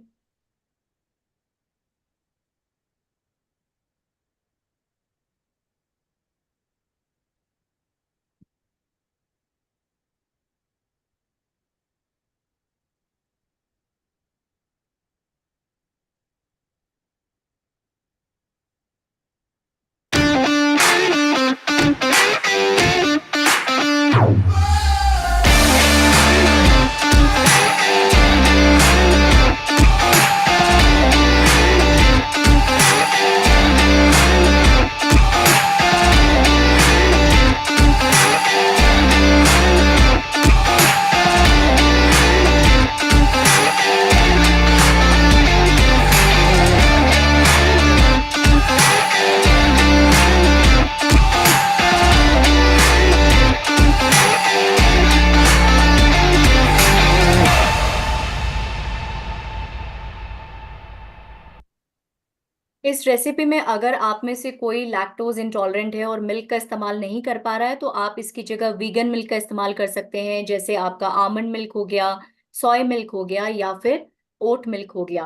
इस रेसिपी में अगर आप में से कोई लैक्टोज इंटॉलरेंट है और मिल्क का इस्तेमाल नहीं कर पा रहा है तो आप इसकी जगह वीगन मिल्क का इस्तेमाल कर सकते हैं, जैसे आपका आमंड मिल्क हो गया, सोय मिल्क हो गया या फिर ओट मिल्क हो गया।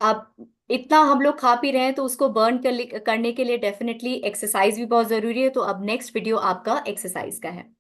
अब इतना हम लोग खा पी रहे हैं तो उसको बर्न करने के लिए डेफिनेटली एक्सरसाइज भी बहुत जरूरी है। तो अब नेक्स्ट वीडियो आपका एक्सरसाइज का है।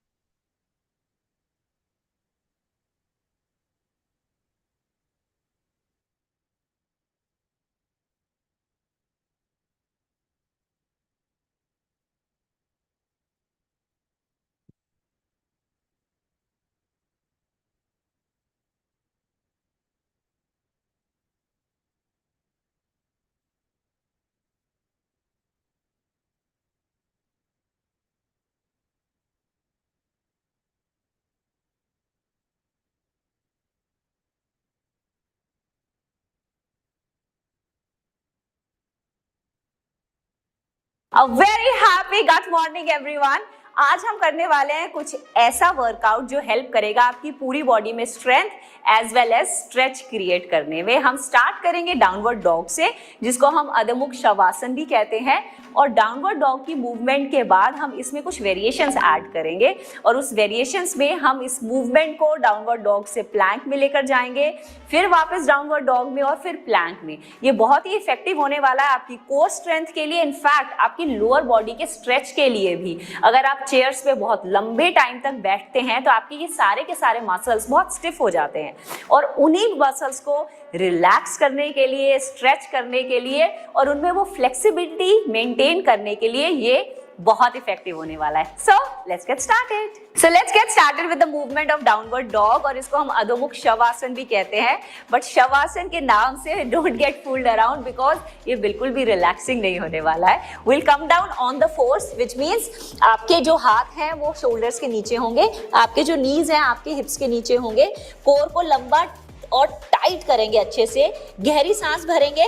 A very happy good morning everyone। आज हम करने वाले हैं कुछ ऐसा वर्कआउट जो हेल्प करेगा आपकी पूरी बॉडी में strength as well as stretch create करने में। हम स्टार्ट करेंगे डाउनवर्ड डॉग से, जिसको हम अधोमुख शवासन भी कहते हैं। और डाउनवर्ड डॉग की मूवमेंट के बाद हम इसमें कुछ वेरिएशंस ऐड करेंगे और उस वेरिएशंस में हम इस मूवमेंट को डाउनवर्ड डॉग से प्लैंक में लेकर जाएंगे, फिर वापस डाउनवर्ड डॉग में और फिर प्लैंक में। ये बहुत ही इफेक्टिव होने वाला है आपकी कोर स्ट्रेंथ के लिए, इनफैक्ट आपकी लोअर बॉडी के स्ट्रेच के लिए भी। अगर आप चेयर्स पे बहुत लंबे टाइम तक बैठते हैं तो आपके ये सारे के सारे मसल्स बहुत स्टिफ हो जाते हैं और उन्हीं मसल्स को रिलैक्स करने के लिए, स्ट्रेच करने के लिए और उनमें वो फ्लेक्सिबिलिटी मेंटेन करने के लिए ये बहुत इफेक्टिव होने वाला है। So let's get started with the movement of downward dog, और इसको हम अधोमुख शवासन भी कहते हैं। बट शवासन के नाम से don't get fooled around because ये बिल्कुल भी रिलैक्सिंग नहीं होने वाला है। Will come down on the force, which means आपके जो हाथ हैं वो शोल्डर्स के नीचे होंगे, आपके जो नीज हैं आपके हिप्स के नीचे होंगे। कोर को लंबा और टाइट करेंगे, अच्छे से गहरी सांस भरेंगे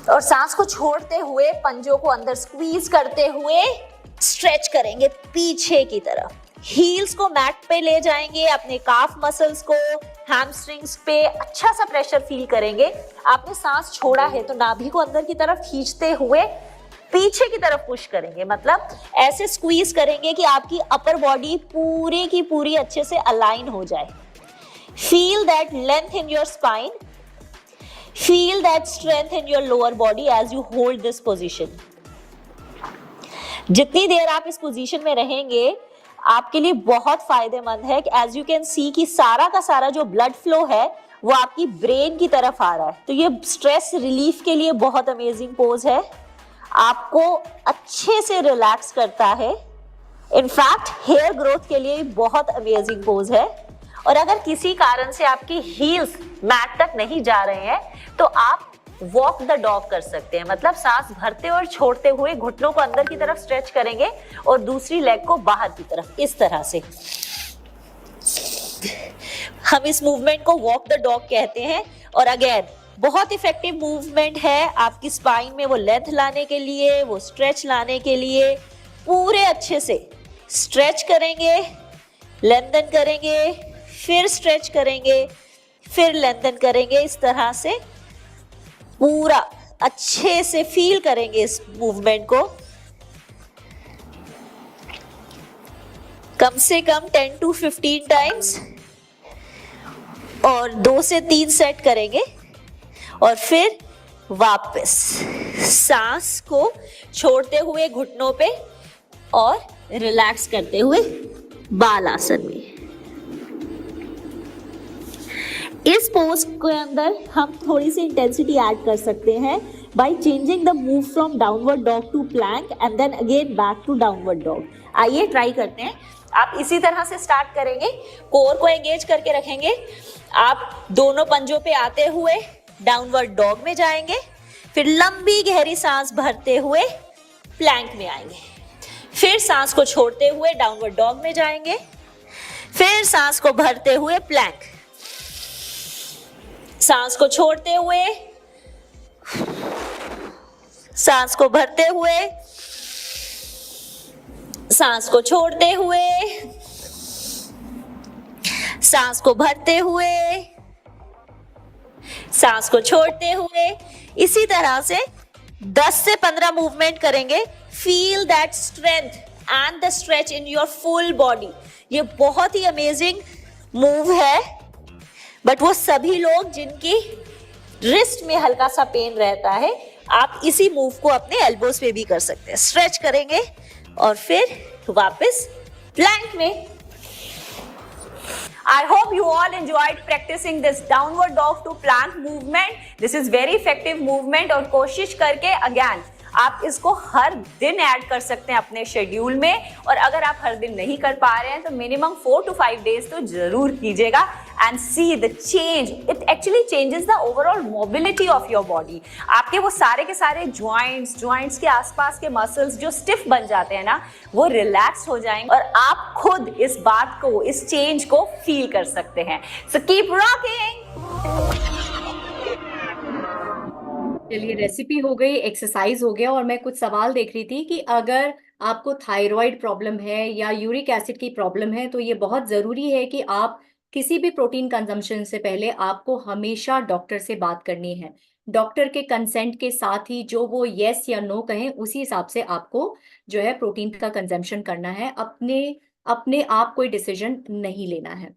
और सांस को छोड़ते हुए पंजों को अंदर स्क्वीज करते हुए स्ट्रेच करेंगे पीछे की तरफ। हील्स को मैट पे ले जाएंगे, अपने काफ मसल्स को, हैमस्ट्रिंग्स पे अच्छा सा प्रेशर फील करेंगे। आपने सांस छोड़ा है तो नाभि को अंदर की तरफ खींचते हुए पीछे की तरफ पुश करेंगे, मतलब ऐसे स्क्वीज करेंगे कि आपकी अपर बॉडी पूरी की पूरी अच्छे से अलाइन हो जाए। Feel that length in your spine, feel that strength in your lower body as you hold this position। जितनी देर आप इस पोजीशन में रहेंगे आपके लिए बहुत फायदेमंद है कि एज यू कैन सी कि सारा का सारा जो ब्लड फ्लो है वो आपकी ब्रेन की तरफ आ रहा है। तो ये स्ट्रेस रिलीफ के लिए बहुत अमेजिंग पोज है, आपको अच्छे से रिलैक्स करता है। इनफैक्ट हेयर ग्रोथ के लिए बहुत अमेजिंग पोज है। और अगर किसी कारण से आपकी हील्स मैट तक नहीं जा रहे हैं तो आप वॉक द डॉग कर सकते हैं, मतलब सांस भरते और छोड़ते हुए घुटनों को अंदर की तरफ स्ट्रेच करेंगे और दूसरी लेग को बाहर की तरफ, इस तरह से। हम इस मूवमेंट को वॉक द डॉग कहते हैं और अगेन बहुत इफेक्टिव मूवमेंट है आपकी स्पाइन में वो लेंथ लाने के लिए, वो स्ट्रेच लाने के लिए। पूरे अच्छे से स्ट्रेच करेंगे, लेंथन करेंगे, फिर स्ट्रेच करेंगे, फिर लेंथन करेंगे, इस तरह से पूरा अच्छे से फील करेंगे इस मूवमेंट को। कम से कम 10 to 15 टाइम्स और 2 से 3 सेट करेंगे और फिर वापस सांस को छोड़ते हुए घुटनों पे और रिलैक्स करते हुए बाल आसन में। इस पोज के अंदर हम थोड़ी सी इंटेंसिटी ऐड कर सकते हैं by changing the move from downward dog to plank and then again back to downward dog. आइए ट्राई करते हैं। आप इसी तरह से स्टार्ट करेंगे, कोर को एंगेज करके रखेंगे। आप दोनों पंजों पे आते हुए डाउनवर्ड डॉग में जाएंगे, फिर लंबी गहरी सांस भरते हुए प्लैंक में आएंगे, फिर सांस को छोड़ते हुए डाउनवर्ड डॉग में जाएंगे, फिर सांस को भरते हुए प्लैंक, सांस को छोड़ते हुए, सांस को भरते हुए, सांस को छोड़ते हुए, सांस को भरते हुए, सांस को छोड़ते हुए। इसी तरह से 10 से 15 मूवमेंट करेंगे। Feel that strength and the stretch in your full body. ये बहुत ही अमेजिंग मूव है, बट वो सभी लोग जिनकी रिस्ट में हल्का सा पेन रहता है, आप इसी मूव को अपने एल्बोज पे भी कर सकते हैं। स्ट्रेच करेंगे और फिर वापस प्लैंक में। I hope you all enjoyed practicing this downward dog to plank movement. This is very effective movement और कोशिश करके again आप इसको हर दिन ऐड कर सकते हैं अपने शेड्यूल में। और अगर आप हर दिन नहीं कर पा रहे हैं तो मिनिमम 4 to 5 डेज तो जरूर कीजिएगा and see the change. It actually changes the overall mobility of your body. आपके वो सारे के सारे ज्वाइंट्स के आसपास के मसल्स जो स्टिफ बन जाते हैं ना, वो रिलैक्स हो जाएंगे और आप खुद इस बात को, इस चेंज को फील कर सकते हैं। So keep rocking.
चलिए, रेसिपी हो गई, एक्सरसाइज हो गया, और मैं कुछ सवाल देख रही थी कि अगर आपको थायराइड प्रॉब्लम है या यूरिक एसिड की प्रॉब्लम है तो ये बहुत ज़रूरी है कि आप किसी भी प्रोटीन कंजम्पशन से पहले आपको हमेशा डॉक्टर से बात करनी है। डॉक्टर के कंसेंट के साथ ही जो वो येस या नो कहें उसी हिसाब से आपको जो है प्रोटीन का कंजम्पशन करना है। अपने आप कोई डिसीजन नहीं लेना है।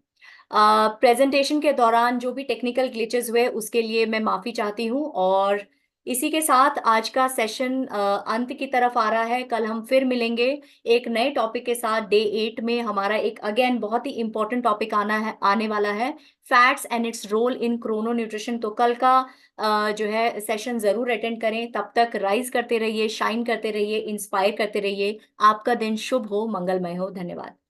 प्रेजेंटेशन के दौरान जो भी टेक्निकल ग्लिचेस हुए उसके लिए मैं माफ़ी चाहती हूँ। और इसी के साथ आज का सेशन अंत की तरफ आ रहा है। कल हम फिर मिलेंगे एक नए टॉपिक के साथ। डे 8 में हमारा एक अगेन बहुत ही इंपॉर्टेंट टॉपिक आने वाला है, fats and its role in chrono nutrition. तो कल का जो है सेशन ज़रूर अटेंड करें। तब तक राइज करते रहिए, शाइन करते रहिए, इंस्पायर करते रहिए। आपका दिन शुभ हो, मंगलमय हो। धन्यवाद।